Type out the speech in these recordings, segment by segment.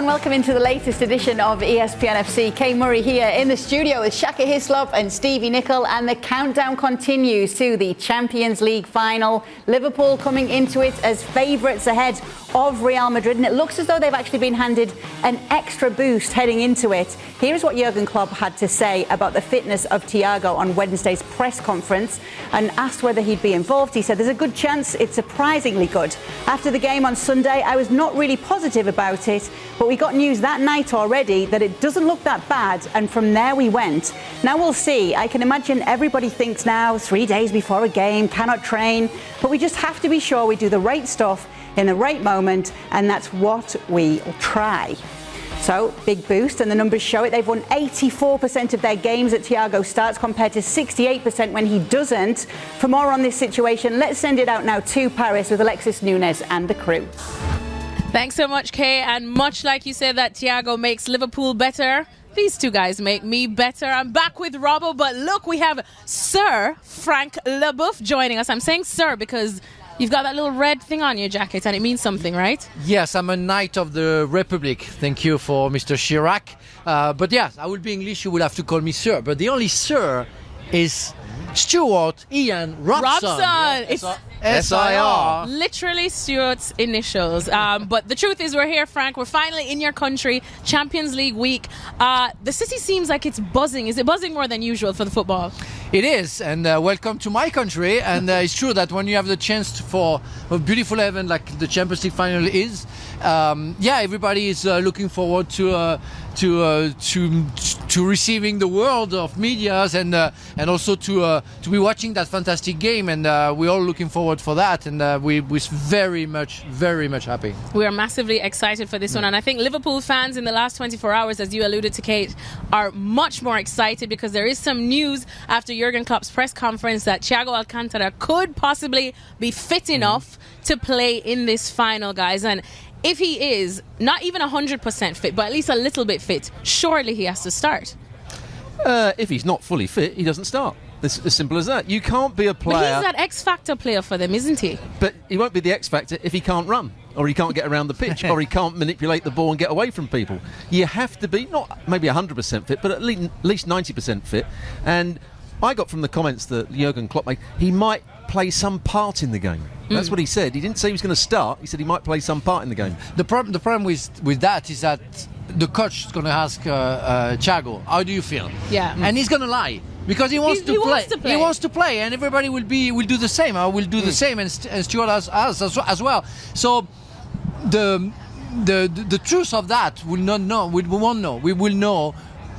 and welcome into the latest edition of ESPN FC. Kay Murray here in the studio with Shaka Hislop and Stevie Nicol, and the countdown continues to the Champions League final. Liverpool coming into it as favourites ahead of Real Madrid, and it looks as though they've actually been handed an extra boost heading into it. Here's what Jurgen Klopp had to say about the fitness of Thiago on Wednesday's press conference, and asked whether he'd be involved. He said, "There's a good chance, it's surprisingly good. After the game on Sunday, I was not really positive about it, but we got news that night already that it doesn't look that bad, and from there we went. Now we'll see. I can imagine everybody thinks now, 3 days before a game, cannot train, but we just have to be sure we do the right stuff in the right moment, and that's what we try." So, big boost, and the numbers show it. They've won 84% of their games at Thiago starts, compared to 68% when he doesn't. For more on this situation, let's send it out now to Paris with Alexis Nunes and the crew. Thanks so much, Kay. And much like you said that Thiago makes Liverpool better, these two guys make me better. I'm back with Robbo, but look, we have Sir Frank Leboeuf joining us. I'm saying sir because you've got that little red thing on your jacket, and it means something, right? Yes, I'm a Knight of the Republic. Thank you for Mr. Chirac. But yes, I will be English, you will have to call me sir. But the only sir is Stuart Ian Robson. Robson! It's S-I-R. literally Stuart's initials. But the truth is, we're here, Frank. We're finally in your country. Champions League week. The city seems like it's buzzing. Is it buzzing more than usual for the football? It is, and welcome to my country. And it's true that when you have the chance for a beautiful event like the Champions League final is, everybody is looking forward to receiving the world of medias and also to be watching that fantastic game. And we're all looking forward for that, and we're very much happy. We are massively excited for this one, and I think Liverpool fans in the last 24 hours, as you alluded to, Kate, are much more excited because there is some news after Jurgen Klopp's press conference that Thiago Alcantara could possibly be fit enough to play in this final, guys. And if he is not even 100% fit, but at least a little bit fit, surely he has to start. If he's not fully fit, he doesn't start. It's as simple as that. You can't be a player... But he's that X-Factor player for them, isn't he? But he won't be the X-Factor if he can't run, or he can't get around the pitch, or he can't manipulate the ball and get away from people. You have to be, not maybe 100% fit, but at least 90% fit. And I got from the comments that Jurgen Klopp made, he might play some part in the game. That's what he said. He didn't say he was going to start. He said he might play some part in the game. The problem with that is that the coach is going to ask Thiago, how do you feel? Yeah. And he's going to lie. Because he wants to play. He wants to play, and everybody will do the same. I will do the same, and Stuart as well. So the truth of that we won't know. We will know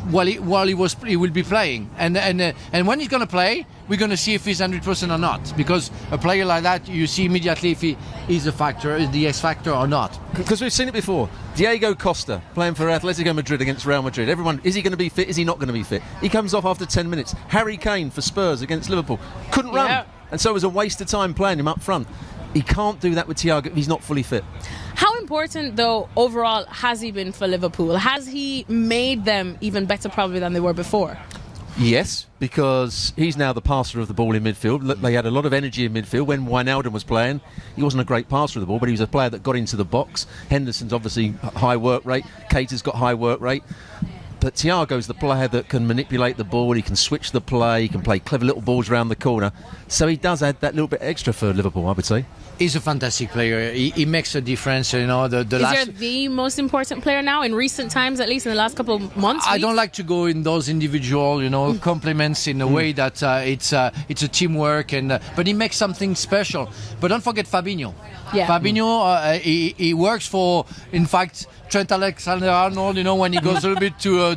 while he will be playing, and when he's going to play, we're going to see if he's 100% or not. Because a player like that, you see immediately if he is a factor, is the X factor or not. Because we've seen it before. Diego Costa playing for Atletico Madrid against Real Madrid. Everyone, is he going to be fit? Is he not going to be fit? He comes off after 10 minutes. Harry Kane for Spurs against Liverpool couldn't run, and so it was a waste of time playing him up front. He can't do that with Thiago if he's not fully fit. How important, though, overall has he been for Liverpool? Has he made them even better probably than they were before? Yes, because he's now the passer of the ball in midfield. They had a lot of energy in midfield. When Wijnaldum was playing, he wasn't a great passer of the ball, but he was a player that got into the box. Henderson's obviously high work rate. Keita's got high work rate. But Thiago's the player that can manipulate the ball. He can switch the play. He can play clever little balls around the corner. So he does add that little bit extra for Liverpool, I would say. He's a fantastic player. He makes a difference. You know, is there the most important player now in recent times, at least in the last couple of months? I don't like to go in those individual, compliments in a way that it's a teamwork, but he makes something special. But don't forget Fabinho. Yeah. Fabinho, he works for, in fact, Trent Alexander-Arnold. When he goes a little bit too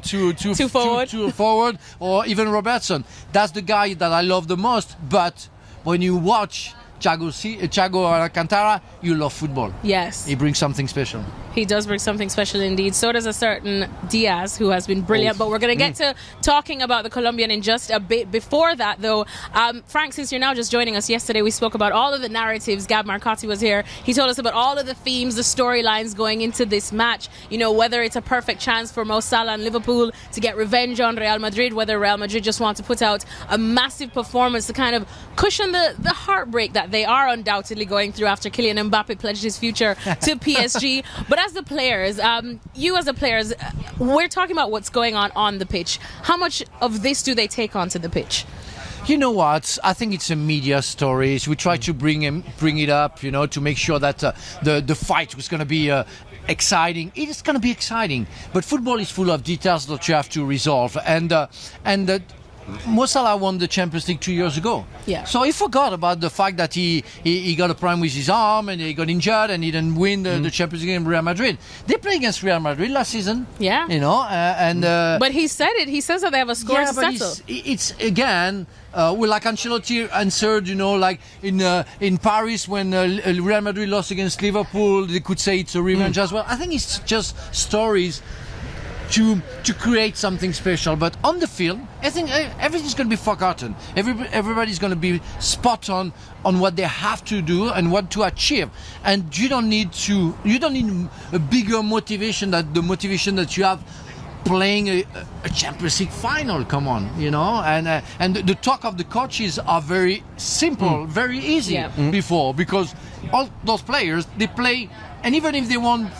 forward, or even Robertson. That's the guy that I love the most. But when you watch Thiago Alcantara, you love football. Yes. He brings something special. He does bring something special indeed. So does a certain Diaz, who has been brilliant. But we're going to get to talking about the Colombian in just a bit. Before that, though, Frank, since you're now just joining us, yesterday we spoke about all of the narratives. Gab Marcotti was here. He told us about all of the themes, the storylines going into this match. Whether it's a perfect chance for Mo Salah and Liverpool to get revenge on Real Madrid, whether Real Madrid just want to put out a massive performance to kind of cushion the heartbreak that that they are undoubtedly going through after Kylian Mbappe pledged his future to PSG. But as the players, you as the players, we're talking about what's going on the pitch. How much of this do they take onto the pitch? You know what? I think it's a media story. So we try to bring it up, to make sure that the fight was going to be exciting. It is going to be exciting, but football is full of details that you have to resolve. And Mo Salah won the Champions League 2 years ago. Yeah. So he forgot about the fact that he got a problem with his arm and he got injured and he didn't win the Champions League in Real Madrid. They played against Real Madrid last season. Yeah. But he said it. He says that they have a score to settle. It's again. Like Ancelotti answered, like in Paris when Real Madrid lost against Liverpool, they could say it's a revenge as well. I think it's just stories to create something special. But on the field, I think everything's going to be forgotten. Everybody's going to be spot on what they have to do and what to achieve. And you don't need a bigger motivation than the motivation that you have playing a Champions League final. Come on, and the talk of the coaches are very simple, very easy before, because all those players, they play, and even if they won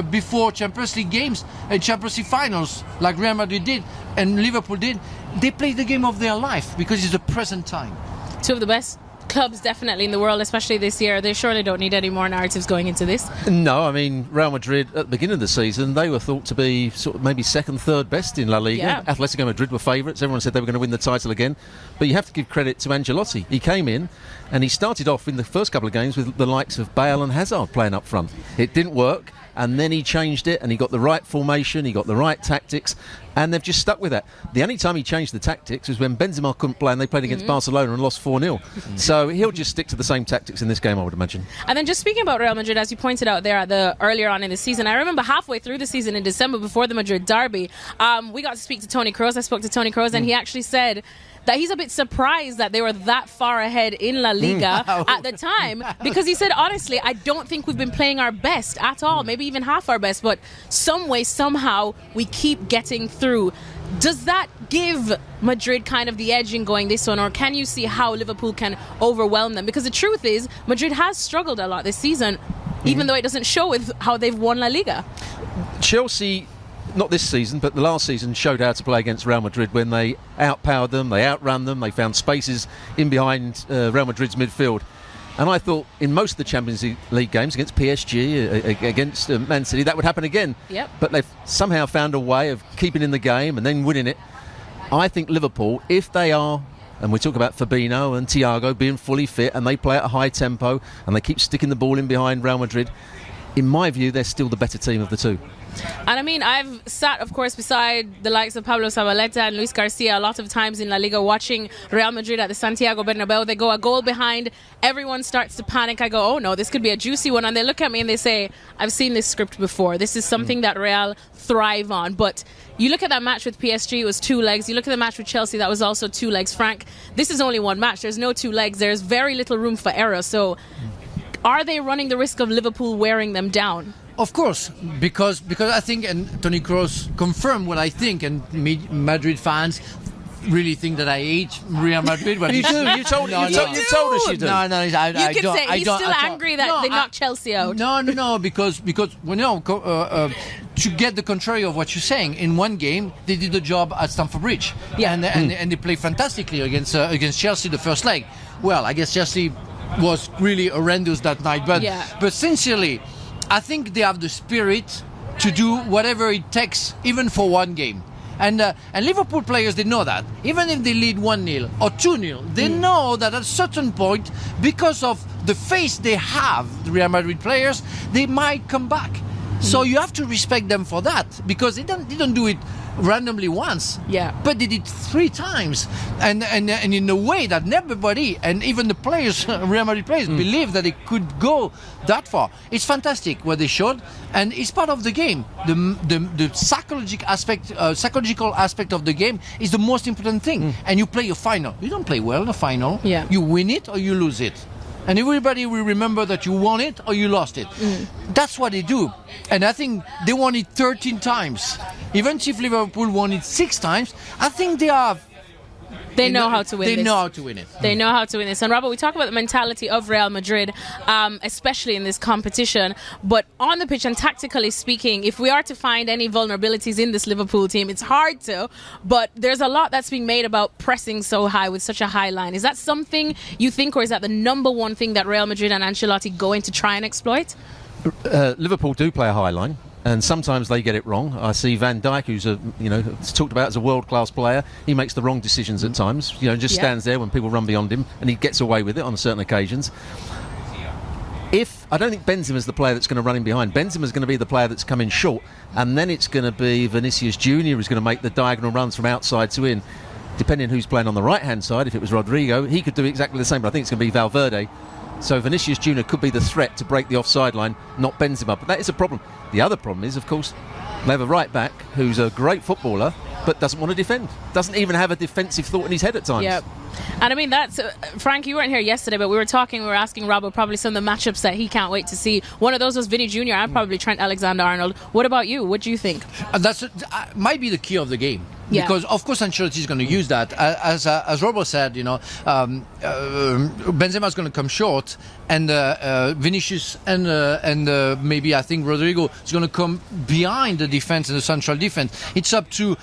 before Champions League games and Champions League finals like Real Madrid did and Liverpool did, they play the game of their life because it's the present time. Two of the best clubs definitely in the world, especially this year. They surely don't need any more narratives going into this. No, I mean, Real Madrid at the beginning of the season, they were thought to be sort of maybe second, third best in La Liga. Yeah. Atletico Madrid were favourites. Everyone said they were going to win the title again. But you have to give credit to Ancelotti. He came in and he started off in the first couple of games with the likes of Bale and Hazard playing up front. It didn't work, and then he changed it and he got the right formation, he got the right tactics, and they've just stuck with that. The only time he changed the tactics was when Benzema couldn't play and they played against Barcelona and lost 4-0. So he'll just stick to the same tactics in this game, I would imagine. And then just speaking about Real Madrid, as you pointed out there earlier on in the season, I remember halfway through the season in December before the Madrid derby, we got to speak to Toni Kroos. I spoke to Toni Kroos and he actually said that he's a bit surprised that they were that far ahead in La Liga at the time, because he said, honestly, I don't think we've been playing our best at all, maybe even half our best, but some way, somehow, we keep getting through. Does that give Madrid kind of the edge in going this one, or can you see how Liverpool can overwhelm them? Because the truth is, Madrid has struggled a lot this season, even though it doesn't show with how they've won La Liga. Chelsea, not this season, but the last season, showed how to play against Real Madrid when they outpowered them, they outran them, they found spaces in behind Real Madrid's midfield. And I thought in most of the Champions League games against PSG, against Man City, that would happen again. Yep. But they've somehow found a way of keeping in the game and then winning it. I think Liverpool, if they are, and we talk about Fabinho and Thiago being fully fit and they play at a high tempo and they keep sticking the ball in behind Real Madrid, in my view, they're still the better team of the two. And I mean, I've sat, of course, beside the likes of Pablo Zabaleta and Luis Garcia a lot of times in La Liga watching Real Madrid at the Santiago Bernabeu. They go a goal behind, everyone starts to panic. I go, oh no, this could be a juicy one. And they look at me and they say, I've seen this script before. This is something that Real thrive on. But you look at that match with PSG, it was 2 legs. You look at the match with Chelsea, that was also 2 legs. Frank, this is only one match. There's no 2 legs. There's very little room for error. So are they running the risk of Liverpool wearing them down? Of course, because I think, and Toni Kroos confirmed what I think, and Madrid fans really think that I hate Real Madrid. But you do. You told us you do. No, I could don't. say he's still angry that they knocked Chelsea out. No, because to get the contrary of what you're saying, in one game they did the job at Stamford Bridge, and they played fantastically against Chelsea the first leg. Well, I guess Chelsea was really horrendous that night, but sincerely, I think they have the spirit to do whatever it takes, even for one game. And Liverpool players, they know that. Even if they lead 1-0 or 2-0, they know that at a certain point, because of the face they have, the Real Madrid players, they might come back. So you have to respect them for that, because they don't do it randomly once, but they did 3 times, and in a way that nobody, and even the players, Real Madrid players, believe that they could go that far. It's fantastic what they showed, and it's part of the game. The psychological aspect of the game is the most important thing. And you play a final. You don't play well in a final. You win it or you lose it. And everybody will remember that you won it or you lost it. That's what they do. And I think they won it 13 times. Even if Liverpool won it 6 times, I think they have They know how to win this. They know how to win it. They know how to win this. And Robert, we talk about the mentality of Real Madrid, especially in this competition. But on the pitch and tactically speaking, if we are to find any vulnerabilities in this Liverpool team, it's hard to. But there's a lot that's being made about pressing so high with such a high line. Is that something you think, or is that the number one thing that Real Madrid and Ancelotti going to try and exploit? Liverpool do play a high line. And sometimes they get it wrong. I see Van Dijk, who's it's talked about as a world-class player. He makes the wrong decisions at times. Just stands there when people run beyond him, and he gets away with it on certain occasions. I don't think Benzema's the player that's going to run in behind. Benzema's going to be the player that's coming short, and then it's going to be Vinicius Junior who's going to make the diagonal runs from outside to in. Depending on who's playing on the right-hand side, if it was Rodrigo, he could do exactly the same. But I think it's going to be Valverde. So Vinicius Junior could be the threat to break the offside line, not Benzema. But that is a problem. The other problem is, of course, they have a right back who's a great footballer but doesn't want to defend. Doesn't even have a defensive thought in his head at times. Yeah. And I mean, that's Frank, you weren't here yesterday, but we were asking Robert probably some of the matchups that he can't wait to see. One of those was Vinny Jr. and probably Trent Alexander-Arnold. What about you? What do you think? That's might be the key of the game. Yeah. Because of course Ancelotti is going to use that, as Robert said. Benzema is going to come short, and Vinicius and maybe I think Rodrigo is going to come behind the defense and the central defense. It's up to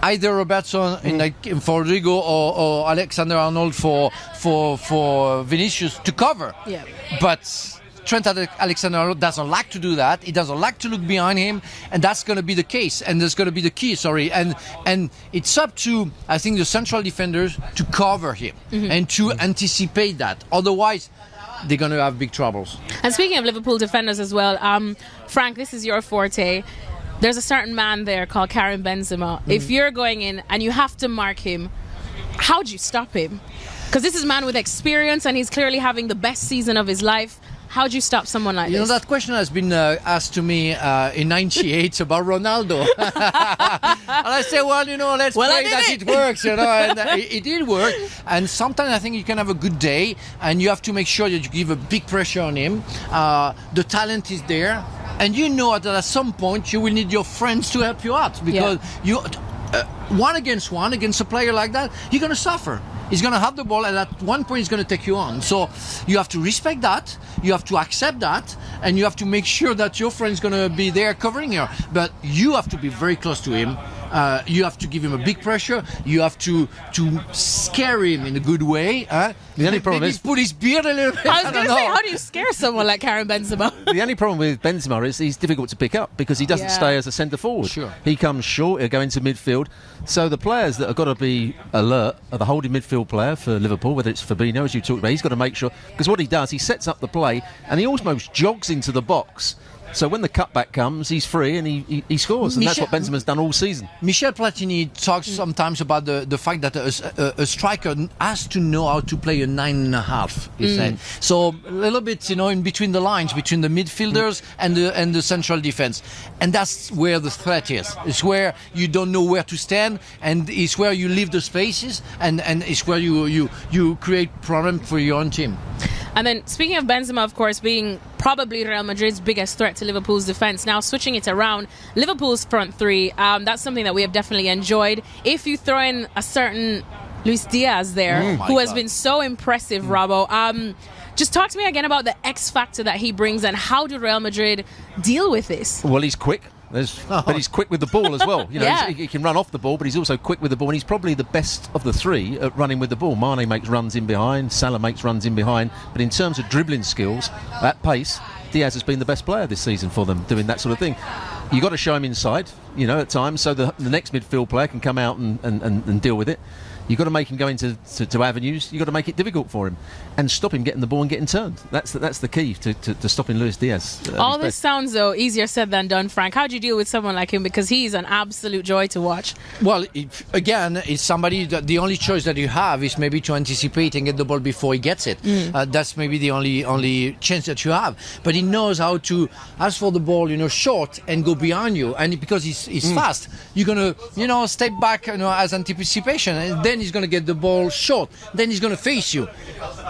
either Robertson for Rodrigo or Alexander-Arnold for Vinicius to cover. Yeah. But Trent Alexander-Arnold doesn't like to do that. He doesn't like to look behind him, and that's going to be the case. And that's going to be the key. And it's up to, I think, the central defenders to cover him and to anticipate that. Otherwise, they're going to have big troubles. And speaking of Liverpool defenders as well, Frank, this is your forte. There's a certain man there called Karim Benzema. If you're going in and you have to mark him, how do you stop him? Because this is a man with experience, and he's clearly having the best season of his life. How do you stop someone like this? That question has been asked to me in '98 about Ronaldo. And I say, let's pray that it works, and it did work. And sometimes I think you can have a good day, and you have to make sure that you give a big pressure on him. The talent is there, and that at some point you will need your friends to help you out, because you one against a player like that, you're going to suffer. He's going to have the ball, and at one point he's going to take you on. So you have to respect that, you have to accept that, and you have to make sure that your friend's going to be there covering you. But you have to be very close to him. You have to give him a big pressure. You have to scare him in a good way. The only problem is put his beard a little bit. I was going to say, how do you scare someone like Karim Benzema? The only problem with Benzema is he's difficult to pick up because he doesn't stay as a centre forward. Sure. He comes short, he'll go into midfield. So the players that have got to be alert are the holding midfield player for Liverpool, whether it's Fabinho, as you talked about. He's got to make sure, because what he does, he sets up the play and he almost jogs into the box. So when the cutback comes, he's free and he scores. And that's what Benzema's done all season. Michel Platini talks sometimes about the fact that a striker has to know how to play a 9.5, he said. So a little bit, in between the lines, between the midfielders and the central defense. And that's where the threat is. It's where you don't know where to stand, and it's where you leave the spaces, and it's where you create problem for your own team. And then speaking of Benzema, of course, being probably Real Madrid's biggest threat to Liverpool's defence. Now switching it around, Liverpool's front three, that's something that we have definitely enjoyed. If you throw in a certain Luis Diaz there, who has been so impressive, Robbo, just talk to me again about the X factor that he brings, and how do Real Madrid deal with this? Well, he's quick. But he's quick with the ball as well. He can run off the ball, but he's also quick with the ball, and he's probably the best of the three at running with the ball. Mane makes runs in behind, Salah makes runs in behind, but in terms of dribbling skills, at pace, Diaz has been the best player this season for them, doing that sort of thing. You've got to show him inside, at times, so the next midfield player can come out and deal with it. You've got to make him go into avenues. You've got to make it difficult for him and stop him getting the ball and getting turned. That's the key to stopping Luis Diaz. All this sounds, though, easier said than done, Frank. How do you deal with someone like him? Because he's an absolute joy to watch. Well, it's somebody that the only choice that you have is maybe to anticipate and get the ball before he gets it. That's maybe the only chance that you have. But he knows how to ask for the ball, short and go behind you. And because he's fast, you're going to, step back, as anticipation. And then he's going to get the ball short. Then he's going to face you.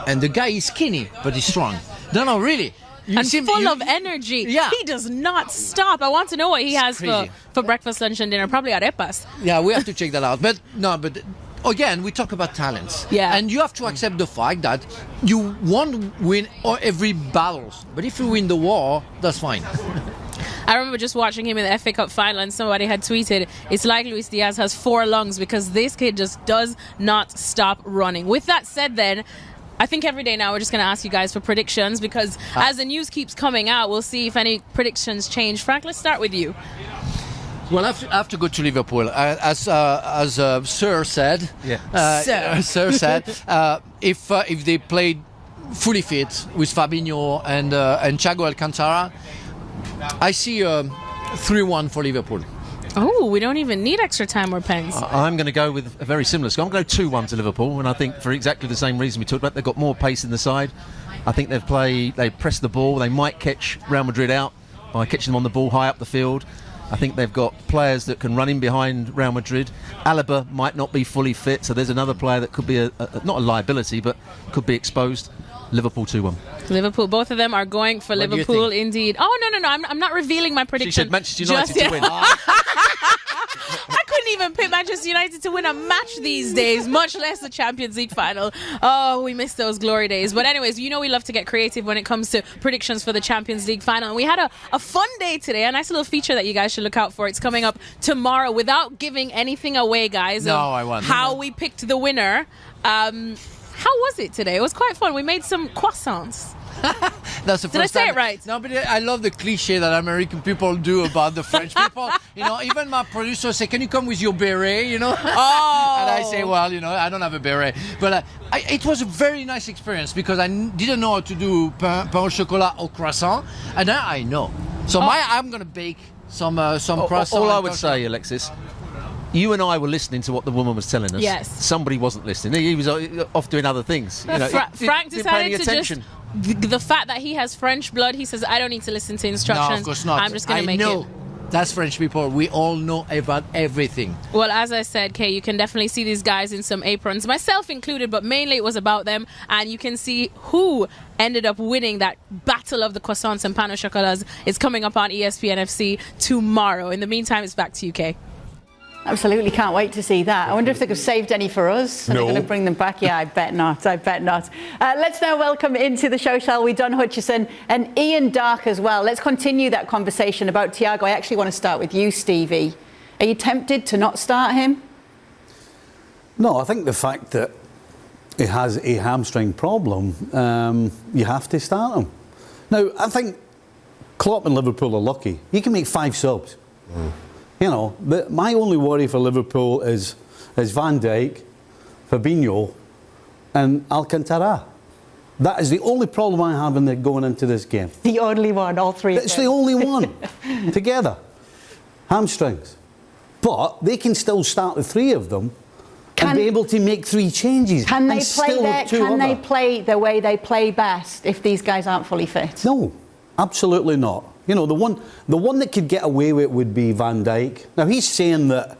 And the guy is skinny, but he's strong. No, really. Full of energy. Yeah. He does not stop. I want to know what he has for breakfast, lunch, and dinner. Probably arepas. Yeah, we have to check that out. But again, we talk about talents. Yeah. And you have to accept the fact that you won't win every battle. But if you win the war, that's fine. I remember just watching him in the FA Cup final, and somebody had tweeted, it's like Luis Diaz has 4 lungs because this kid just does not stop running. With that said then, I think every day now we're just going to ask you guys for predictions, because as the news keeps coming out, we'll see if any predictions change. Frank, let's start with you. Well, I have to go to Liverpool. As Sir said, Sir said, if they played fully fit with Fabinho and Thiago Alcantara, I see 3-1 for Liverpool. Oh, we don't even need extra time or pens. I'm going to go with a very similar score. I'm going to go 2-1 to Liverpool, and I think for exactly the same reason we talked about. They've got more pace in the side. I think they press the ball. They might catch Real Madrid out by catching them on the ball high up the field. I think they've got players that can run in behind Real Madrid. Alaba might not be fully fit, so there's another player that could be not a liability, but could be exposed. Liverpool 2-1. Liverpool, both of them are going for What Liverpool indeed. Oh, no, I'm not revealing my prediction. She said Manchester United to win. I couldn't even pick Manchester United to win a match these days, much less the Champions League final. Oh, we miss those glory days. But anyways, you know we love to get creative when it comes to predictions for the Champions League final. And we had a fun day today, a nice little feature that you guys should look out for. It's coming up tomorrow. Without giving anything away, guys, No, I won't. how we picked the winner. How was it today? It was quite fun. We made some croissants. That's the Did I first say time. it right? No, but I love the cliche that American people do about the French people. You know, even my producer say, "Can you come with your beret?" You know, Oh. and I say, "Well, you know, I don't have a beret." But it was a very nice experience because I didn't know how to do pain au chocolat au croissant, and now I know. So I'm gonna bake some croissant. All I would say, Alexis, you and I were listening to what the woman was telling us. Yes. Somebody wasn't listening. He was off doing other things. You know, Frank didn't pay any decided to attention. the fact that he has French blood, he says, I don't need to listen to instructions. No, of course not. I'm just going to make I know. it. That's French people. We all know about everything. Well, as I said, Kay, you can definitely see these guys in some aprons, myself included, but mainly it was about them. And you can see who ended up winning that battle of the croissants and pain au chocolats. It's coming up on ESPN FC tomorrow. In the meantime, it's back to you, Kay. Absolutely can't wait to see that. I wonder if they could have saved any for us. Are they going to bring them back? Yeah, I bet not. I bet not. Let's now welcome into the show, shall we, Don Hutchison and Ian Darke as well. Let's continue that conversation about Thiago. I actually want to start with you, Stevie. Are you tempted to not start him? No, I think the fact that he has a hamstring problem, you have to start him. Now, I think Klopp and Liverpool are lucky. You can make 5 subs. You know, but my only worry for Liverpool is Van Dijk, Fabinho and Alcantara. That is the only problem I have in going into this game. The only one, all three of It's them. the only one together. Hamstrings. But they can still start the 3 of them and be able to make 3 changes. Can they and still have 2 can they other. play the way they play best if these guys aren't fully fit? No, absolutely not. You know, the one that could get away with it would be Van Dijk. Now, he's saying that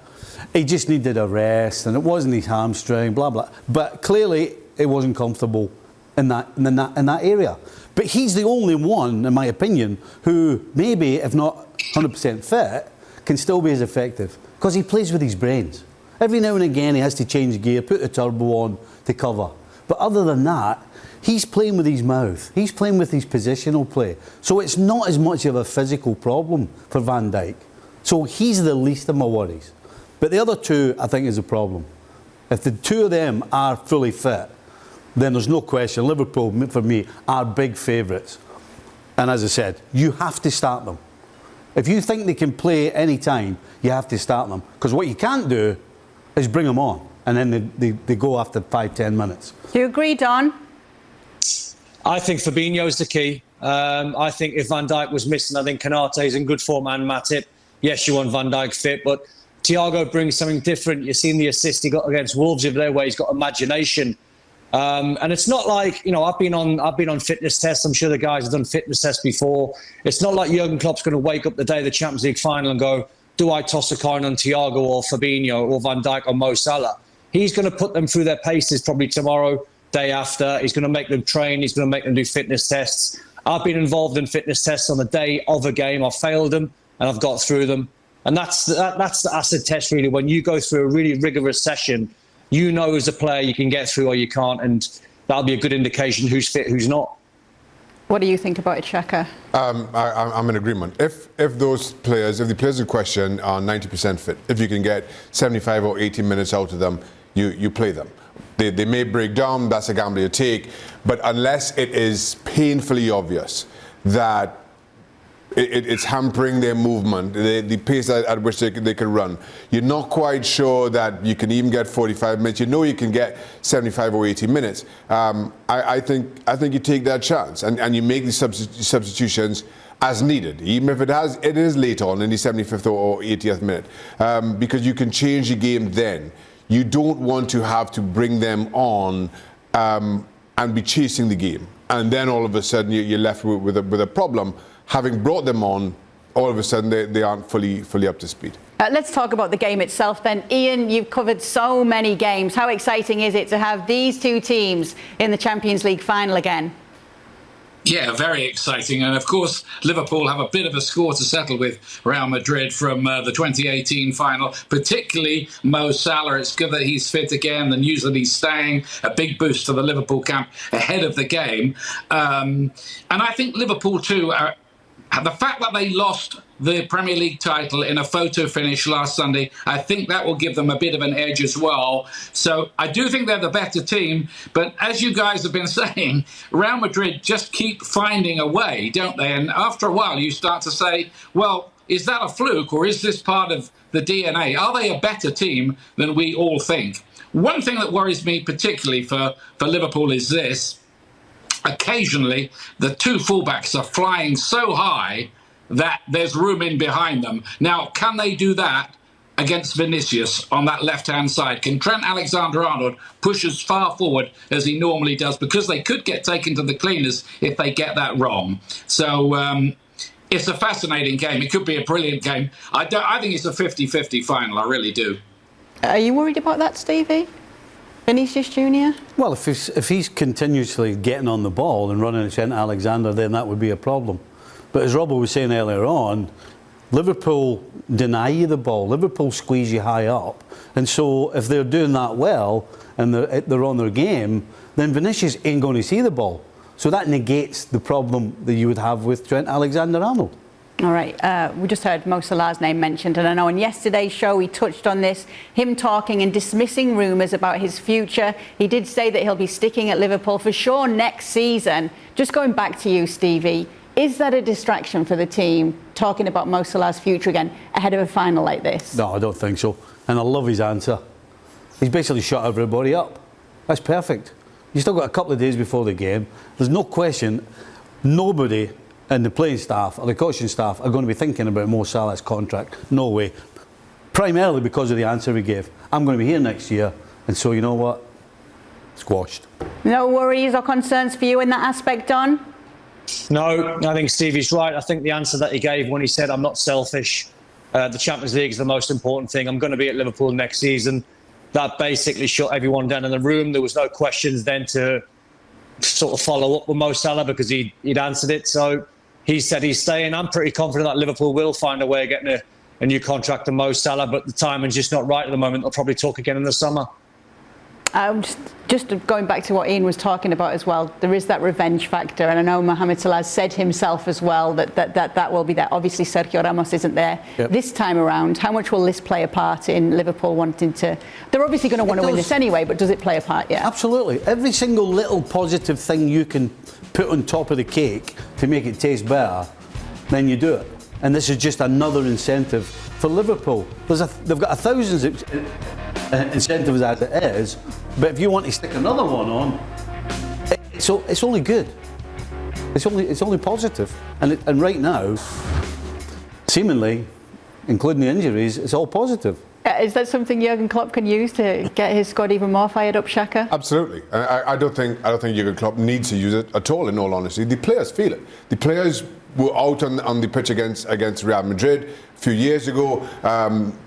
he just needed a rest and it wasn't his hamstring, blah, blah. But clearly, he wasn't comfortable in that area. But he's the only one, in my opinion, who maybe, if not 100% fit, can still be as effective. Because he plays with his brains. Every now and again, he has to change gear, put the turbo on to cover. But other than that, he's playing with his mouth. He's playing with his positional play. So it's not as much of a physical problem for Van Dijk. So he's the least of my worries. But the other 2, I think, is a problem. If the 2 of them are fully fit, then there's no question. Liverpool, for me, are big favourites. And as I said, you have to start them. If you think they can play any time, you have to start them. Because what you can't do is bring them on. And then they go after 5-10 minutes. Do you agree, Don? I think Fabinho's the key. I think if Van Dijk was missing, I think Konate's in good form and Matip. Yes, you want Van Dijk fit, but Thiago brings something different. You've seen the assist he got against Wolves over there, where he's got imagination. And it's not like, you know, I've been on fitness tests. I'm sure the guys have done fitness tests before. It's not like Jurgen Klopp's going to wake up the day of the Champions League final and go, do I toss a coin on Thiago or Fabinho or Van Dijk or Mo Salah? He's going to put them through their paces probably tomorrow, day after. He's going to make them train. He's going to make them do fitness tests. I've been involved in fitness tests on the day of a game. I've failed them and I've got through them. And that's the acid test, really. When you go through a really rigorous session you know as a player you can get through or you can't, and that'll be a good indication who's fit, who's not. What do you think about it, Shaka? I'm in agreement. If the players in question are 90% fit, if you can get 75 or 80 minutes out of them, you play them. They may break down, that's a gamble you take, but unless it is painfully obvious that it's hampering their movement, the pace at which they can run, you're not quite sure that you can even get 45 minutes. You know you can get 75 or 80 minutes. I think you take that chance and you make the substitutions as needed, even if it is late on in the 75th or 80th minute, because you can change the game then. You don't want to have to bring them on and be chasing the game, and then all of a sudden you're left with a problem. Having brought them on, all of a sudden they aren't fully up to speed. Let's talk about the game itself then. Ian, you've covered so many games. How exciting is it to have these two teams in the Champions League final again? Yeah, very exciting. And of course, Liverpool have a bit of a score to settle with Real Madrid from the 2018 final, particularly Mo Salah. It's good that he's fit again. The news that he's staying, a big boost to the Liverpool camp ahead of the game. And I think Liverpool too the fact that they lost the Premier League title in a photo finish last Sunday, I think that will give them a bit of an edge as well. So I do think they're the better team. But as you guys have been saying, Real Madrid just keep finding a way, don't they? And after a while, you start to say, well, is that a fluke or is this part of the DNA? Are they a better team than we all think? One thing that worries me particularly for Liverpool is this. Occasionally, the two fullbacks are flying so high that there's room in behind them. Now, can they do that against Vinicius on that left-hand side? Can Trent Alexander-Arnold push as far forward as he normally does? Because they could get taken to the cleaners if they get that wrong. So it's a fascinating game. It could be a brilliant game. I think it's a 50-50 final. I really do. Are you worried about that, Stevie? Vinicius Junior? Well, if he's continuously getting on the ball and running at Trent Alexander, then that would be a problem. But as Robbo was saying earlier on, Liverpool deny you the ball. Liverpool squeeze you high up. And so if they're doing that well and they're on their game, then Vinicius ain't going to see the ball. So that negates the problem that you would have with Trent Alexander-Arnold. All right, we just heard Mo Salah's name mentioned, and I know on yesterday's show he touched on this, him talking and dismissing rumours about his future. He did say that he'll be sticking at Liverpool for sure next season. Just going back to you, Stevie, is that a distraction for the team, talking about Mo Salah's future again ahead of a final like this? No, I don't think so. And I love his answer. He's basically shut everybody up. That's perfect. You still got a couple of days before the game. There's no question, nobody and the playing staff or the coaching staff are going to be thinking about Mo Salah's contract. No way. Primarily because of the answer he gave. I'm going to be here next year, and so you know what? Squashed. No worries or concerns for you in that aspect, Don? No, I think Stevie's right. I think the answer that he gave when he said, I'm not selfish, the Champions League is the most important thing. I'm going to be at Liverpool next season. That basically shut everyone down in the room. There was no questions then to sort of follow up with Mo Salah because he'd answered it. So he said he's staying. I'm pretty confident that Liverpool will find a way of getting a new contract to Mo Salah, but the timing's just not right at the moment. They'll probably talk again in the summer. Just going back to what Ian was talking about as well, there is that revenge factor, and I know Mohamed Salah said himself as well that will be there. Obviously, Sergio Ramos isn't there this time around. How much will this play a part in Liverpool wanting to? They're obviously going to want to win this anyway, but does it play a part? Yeah, absolutely. Every single little positive thing you can put on top of the cake to make it taste better, then you do it. And this is just another incentive for Liverpool. They've got 1,000 incentives as it is, but if you want to stick another one on, it's only good. It's only positive. And right now, seemingly, including the injuries, it's all positive. Is that something Jurgen Klopp can use to get his squad even more fired up, Shaka? Absolutely. I don't think Jurgen Klopp needs to use it at all, in all honesty. The players feel it. The players were out on the pitch against Real Madrid a few years ago.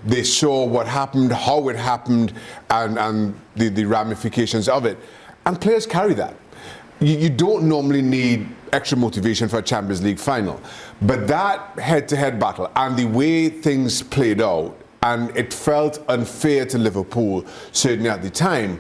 They saw what happened, how it happened, and the ramifications of it. And players carry that. You don't normally need extra motivation for a Champions League final. But that head-to-head battle and the way things played out and it felt unfair to Liverpool, certainly at the time.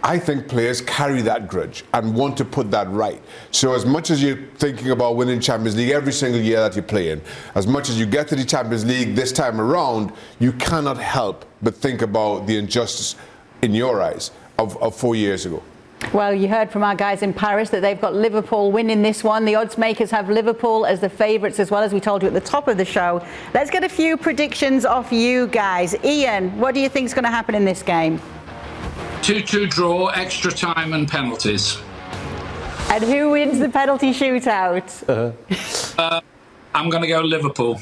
I think players carry that grudge and want to put that right. So as much as you're thinking about winning Champions League every single year that you're playing, as much as you get to the Champions League this time around, you cannot help but think about the injustice, in your eyes, of 4 years ago. Well, you heard from our guys in Paris that they've got Liverpool winning this one. The odds makers have Liverpool as the favourites as well, as we told you at the top of the show. Let's get a few predictions off you guys. Ian, what do you think is going to happen in this game? 2-2 draw, extra time and penalties. And who wins the penalty shootout? I'm going to go Liverpool.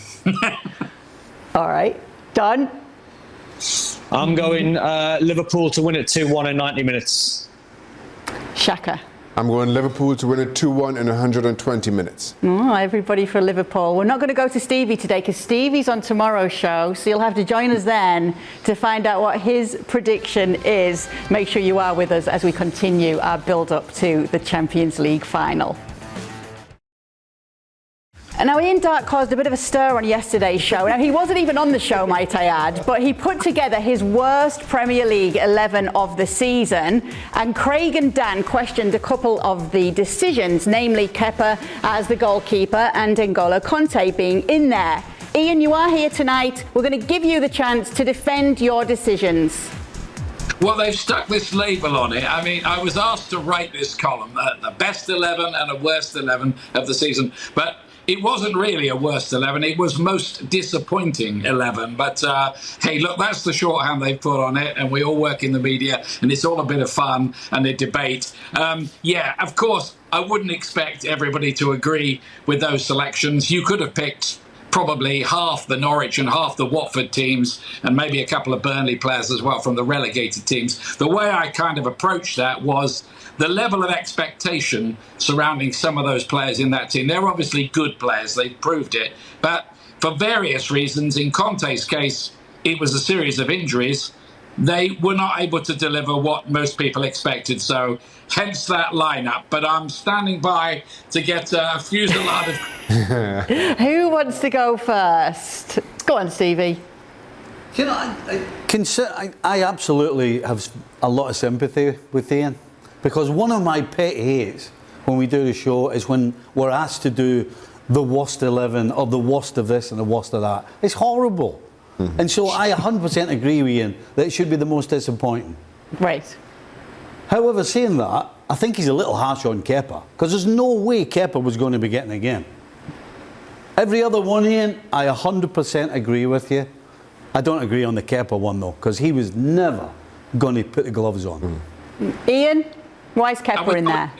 All right. Done? I'm going Liverpool to win it 2-1 in 90 minutes. Shaka. I'm going Liverpool to win it 2-1 in 120 minutes. Oh, everybody for Liverpool. We're not going to go to Stevie today because Stevie's on tomorrow's show, so you'll have to join us then to find out what his prediction is. Make sure you are with us as we continue our build-up to the Champions League final. And now Ian Darke caused a bit of a stir on yesterday's show. Now he wasn't even on the show, might I add, but he put together his worst Premier League 11 of the season, and Craig and Dan questioned a couple of the decisions, namely Kepa as the goalkeeper and N'Golo Kanté being in there. Ian, you are here tonight. We're going to give you the chance to defend your decisions. Well, they've stuck this label on it. I mean, I was asked to write this column, the best 11 and a worst 11 of the season, but it wasn't really a worst 11. It was most disappointing 11. But, hey, look, that's the shorthand they've put on it. And we all work in the media. And it's all a bit of fun and a debate. Yeah, of course, I wouldn't expect everybody to agree with those selections. You could have picked probably half the Norwich and half the Watford teams and maybe a couple of Burnley players as well from the relegated teams. The way I kind of approached that was the level of expectation surrounding some of those players in that team. They're obviously good players, they've proved it, but for various reasons, in Conte's case, it was a series of injuries. They were not able to deliver what most people expected, so hence that lineup. But I'm standing by to get a fusillade of... Who wants to go first? Go on, Stevie. You know, I absolutely have a lot of sympathy with Ian. Because one of my pet hates when we do the show is when we're asked to do the worst 11 or the worst of this and the worst of that. It's horrible. Mm-hmm. And so I 100% agree with Ian that it should be the most disappointing. Right. However, saying that, I think he's a little harsh on Kepa. Because there's no way Kepa was going to be getting a game. Every other one, Ian, I 100% agree with you. I don't agree on the Kepa one, though, because he was never going to put the gloves on. Ian? Why is Kepa in there?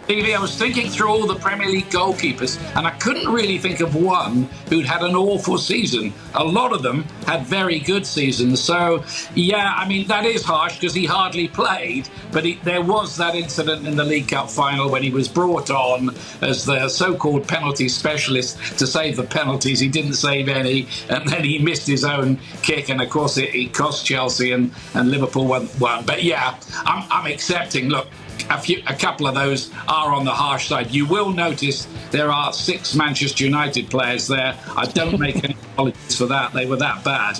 Stevie, I was thinking through all the Premier League goalkeepers, and I couldn't really think of one who'd had an awful season. A lot of them had very good seasons. So, yeah, I mean, that is harsh because he hardly played, but there was that incident in the League Cup final when he was brought on as the so-called penalty specialist to save the penalties. He didn't save any, and then he missed his own kick, and of course it cost Chelsea and Liverpool won. But yeah, I'm accepting. Look, a couple of those are on the harsh side. You will notice there are 6 Manchester United players there. I don't make any apologies for that. They were that bad.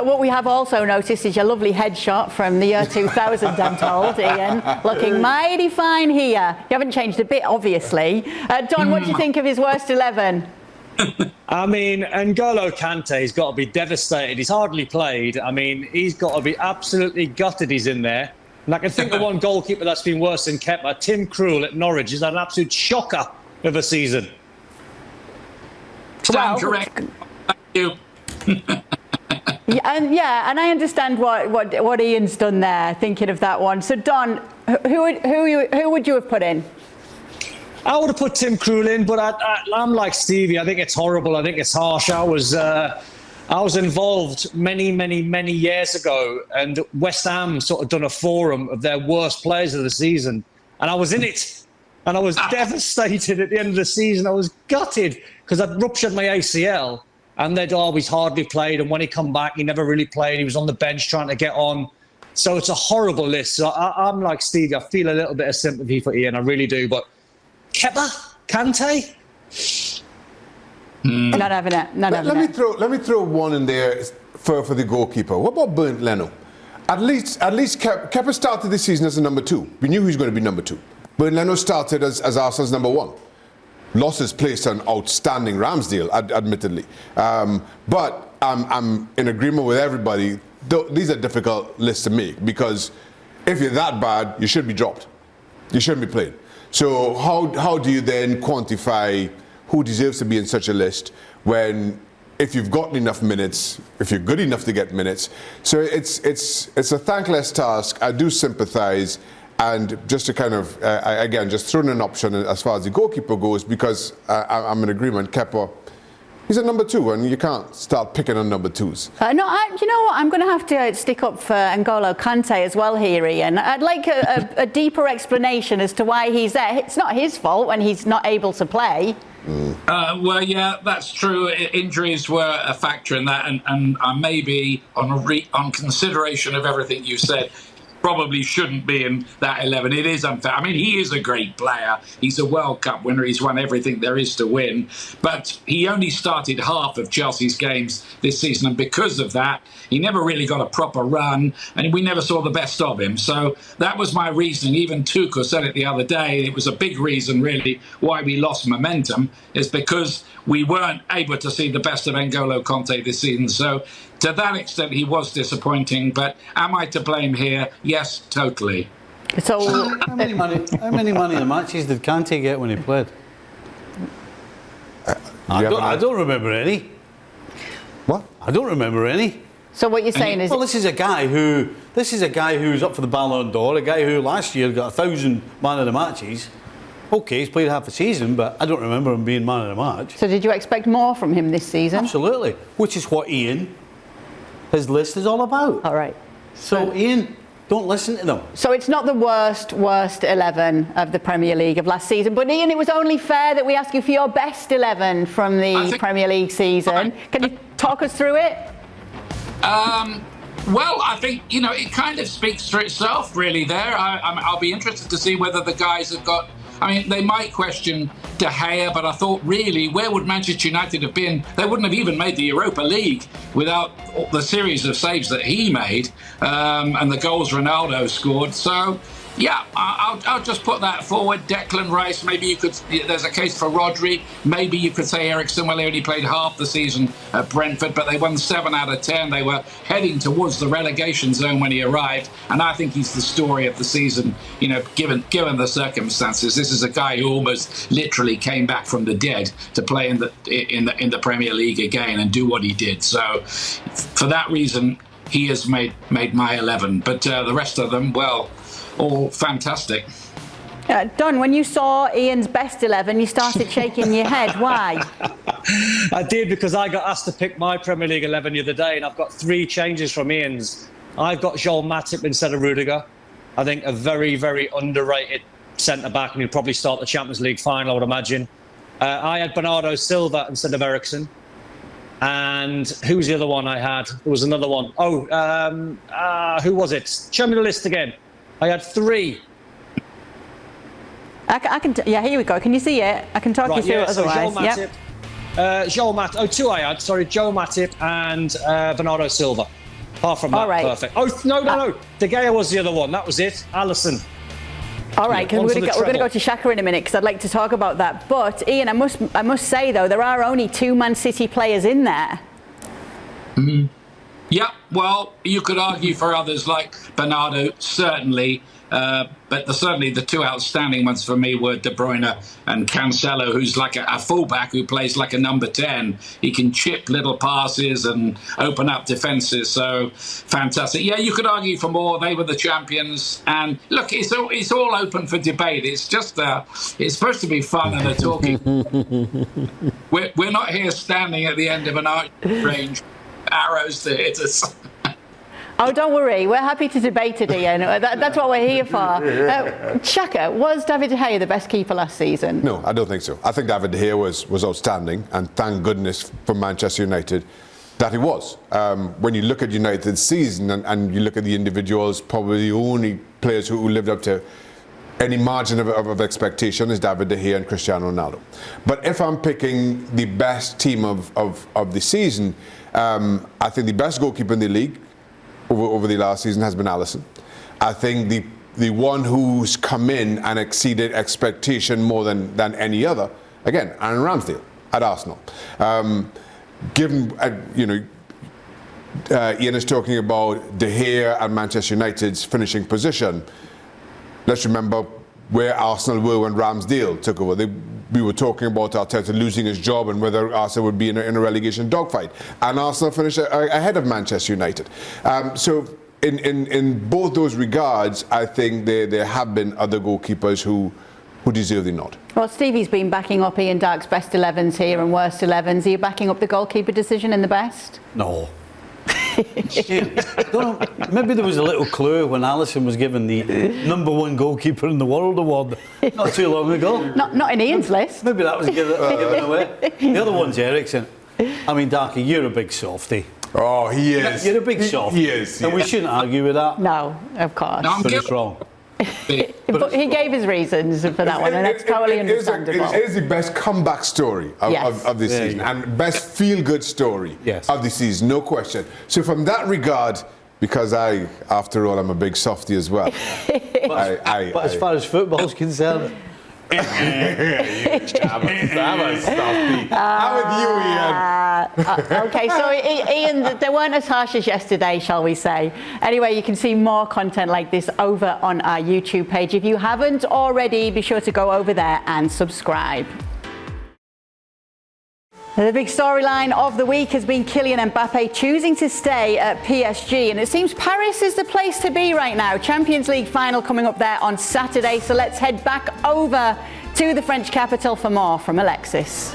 What we have also noticed is your lovely headshot from the year 2000, I'm told, Ian. Looking mighty fine here. You haven't changed a bit, obviously. Don, what do you think of his worst 11? I mean, N'Golo Kante's got to be devastated. He's hardly played. I mean, he's got to be absolutely gutted he's in there. And I can think of one goalkeeper that's been worse than Kepa. Tim Krul at Norwich is an absolute shocker of a season. Stand correct. Thank you. and I understand what Ian's done there, thinking of that one. So, Don, who would you have put in? I would have put Tim Krul in, but I'm like Stevie. I think it's horrible. I think it's harsh. I was involved many years ago, and West Ham sort of done a forum of their worst players of the season, and I was in it, and I was devastated at the end of the season. I was gutted because I'd ruptured my ACL, and they'd always hardly played, and when he come back, he never really played. He was on the bench trying to get on. So it's a horrible list. So I'm like Stevie. I feel a little bit of sympathy for Ian. I really do. But Kepa, Kante. Not having it. Not having it. Let me throw one in there for the goalkeeper. What about Bernd Leno? At least Kepa started this season as a number 2. We knew he was going to be number 2. Bernd Leno started as Arsenal's number 1. Lost his place to an outstanding Ramsdale, admittedly. But I'm in agreement with everybody. These are difficult lists to make because if you're that bad, you should be dropped. You shouldn't be played. So how do you then quantify who deserves to be in such a list when, if you've gotten enough minutes, if you're good enough to get minutes? So it's a thankless task. I do sympathise, and just to kind of again just throw in an option as far as the goalkeeper goes, because I'm in agreement. Kepa, he's a number 2, and you can't start picking on number 2s. You know what? I'm going to have to stick up for N'Golo Kante as well here, Ian. I'd like a deeper explanation as to why he's there. It's not his fault when he's not able to play. Well, yeah, that's true. Injuries were a factor in that, and maybe on consideration of everything you said, probably shouldn't be in that 11. It is unfair. I mean, he is a great player. He's a World Cup winner. He's won everything there is to win. But he only started half of Chelsea's games this season, and because of that, he never really got a proper run, and we never saw the best of him. So that was my reasoning. Even Tuchel said it the other day. It was a big reason, really, why we lost momentum, is because we weren't able to see the best of N'Golo Kante this season. So to that extent, he was disappointing. But am I to blame here? Yes, totally. So how many money in the matches did Kante get when he played? I don't remember any. What? I don't remember any. So what you're saying is... Well, this is a guy who's up for the Ballon d'Or, a guy who last year got 1,000 man of the matches. Okay, he's played half a season, but I don't remember him being man of the match. So did you expect more from him this season? Absolutely, which is what Ian, his list is all about. All right. So Ian, don't listen to them. So it's not the worst 11 of the Premier League of last season. But Ian, it was only fair that we ask you for your best 11 from the Premier League season. Can you talk us through it? Well, I think, it kind of speaks for itself, really, there. I'll be interested to see whether the guys have got... I mean, they might question De Gea, but I thought, really, where would Manchester United have been? They wouldn't have even made the Europa League without the series of saves that he made and the goals Ronaldo scored. So, yeah, I'll just put that forward. Declan Rice, maybe you could... There's a case for Rodri. Maybe you could say Eriksen. Well, he only played half the season at Brentford, but they won 7 out of 10. They were heading towards the relegation zone when he arrived, and I think he's the story of the season, given the circumstances. This is a guy who almost literally came back from the dead to play in the Premier League again and do what he did. So, for that reason, he has made my 11. But the rest of them, well... all fantastic. Don, when you saw Ian's best 11, you started shaking your head. Why? I did, because I got asked to pick my Premier League 11 the other day, and I've got 3 changes from Ian's. I've got Joel Matip instead of Rudiger. I think a very, very underrated centre-back, and he'll probably start the Champions League final, I would imagine. I had Bernardo Silva instead of Eriksen. And who was the other one I had? There was another one. Who was it? Show me the list again. I had 3. I can. Yeah, here we go. Can you see it? I can talk you through it otherwise. Joel Matip. 2 I had. Sorry, Joel Matip and Bernardo Silva. Apart from that, perfect. Oh, no. De Gea was the other one. That was it. Alisson. All right, because we're going to go to Xhaka in a minute, because I'd like to talk about that. But Ian, I must say though, there are only 2 Man City players in there. Mm-hmm. Yeah, well, you could argue for others like Bernardo, certainly. But certainly the 2 outstanding ones for me were De Bruyne and Cancelo, who's like a fullback who plays like a number 10. He can chip little passes and open up defences. So fantastic. Yeah, you could argue for more. They were the champions. And look, it's all open for debate. It's just it's supposed to be fun and a talking. We're not here standing at the end of an arch range, arrows to hit us. Oh, don't worry. We're happy to debate it, Ian. That's what we're here for. Xhaka, was David De Gea the best keeper last season? No, I don't think so. I think David De Gea was outstanding, and thank goodness for Manchester United that he was. When you look at United's season and you look at the individuals, probably the only players who lived up to any margin of expectation is David De Gea and Cristiano Ronaldo. But if I'm picking the best team of the season, I think the best goalkeeper in the league over the last season has been Alisson. I think the one who's come in and exceeded expectation more than any other, again, Aaron Ramsdale at Arsenal. Given, Ian is talking about De Gea and Manchester United's finishing position. Let's remember where Arsenal were when Ramsdale took over. We were talking about Arteta losing his job and whether Arsenal would be in a relegation dogfight. And Arsenal finished ahead of Manchester United. So in both those regards, I think there have been other goalkeepers who deserve the nod. Well, Stevie's been backing up Ian Darke's best 11s here and worst 11s. Are you backing up the goalkeeper decision in the best? No. I don't know, maybe there was a little clue when Alisson was given the #1 goalkeeper in the world award not too long ago. Not in Ian's list. Maybe that was given away. The other one's Eriksen. I mean, Darkie, you're a big softie. Oh, he is. You're a big softie. He is. And we shouldn't argue with that. No, of course. No, But it's wrong. But he gave his reasons for that one, and that's totally understandable. It is the best comeback story of the season, and best feel-good story of the season, no question. So from that regard, because after all, I'm a big softie as well. But as far as football's concerned, How with you, Ian? Okay, so Ian, they weren't as harsh as yesterday, shall we say. Anyway, you can see more content like this over on our YouTube page. If you haven't already, be sure to go over there and subscribe. The big storyline of the week has been Kylian Mbappe choosing to stay at PSG, and it seems Paris is the place to be right now. Champions League final coming up there on Saturday, so let's head back over to the French capital for more from Alexis.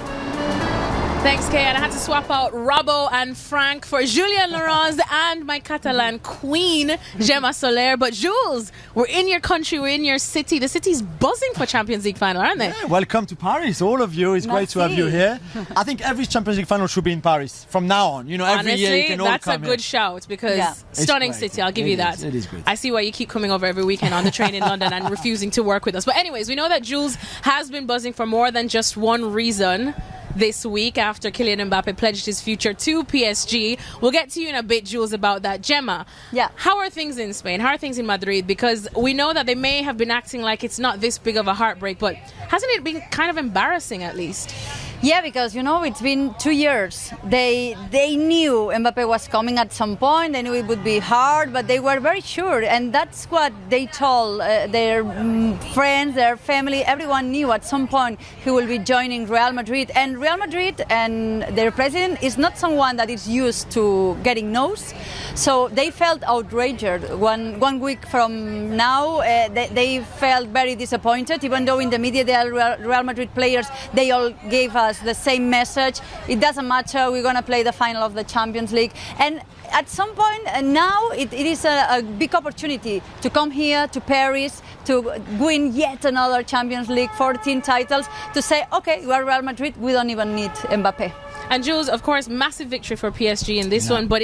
Thanks, Kay. And I had to swap out Robbo and Frank for Julien Laurens and my Catalan queen, Gemma Soler. But Jules, we're in your country, we're in your city. The city's buzzing for Champions League final, aren't they? Yeah, welcome to Paris, all of you. It's great to have you here. I think every Champions League final should be in Paris from now on. You know, every year you can all that's come a good shout because stunning city. I'll give you that. It is great. I see why you keep coming over every weekend on the train in London and refusing to work with us. But anyways, we know that Jules has been buzzing for more than just one reason this week after Kylian Mbappe pledged his future to PSG. We'll get to you in a bit, Jules, about that. Gemma, how are things in Spain? How are things in Madrid? Because we know that they may have been acting like it's not this big of a heartbreak, but hasn't it been kind of embarrassing at least? Yeah, because, you know, it's been 2 years. They knew Mbappe was coming at some point. They knew it would be hard, but they were very sure. And that's what they told their friends, their family. Everyone knew at some point he will be joining Real Madrid. And Real Madrid and their president is not someone that is used to getting no's. So they felt outraged. One week from now, they felt very disappointed, even though in the media, the Real Madrid players, they all gave us the same message. It doesn't matter, we're going to play the final of the Champions League. And at some point now it is a big opportunity to come here to Paris to win yet another Champions League, 14 titles, to say, okay, we are Real Madrid, we don't even need Mbappe. And Jules, of course, massive victory for PSG in this one, but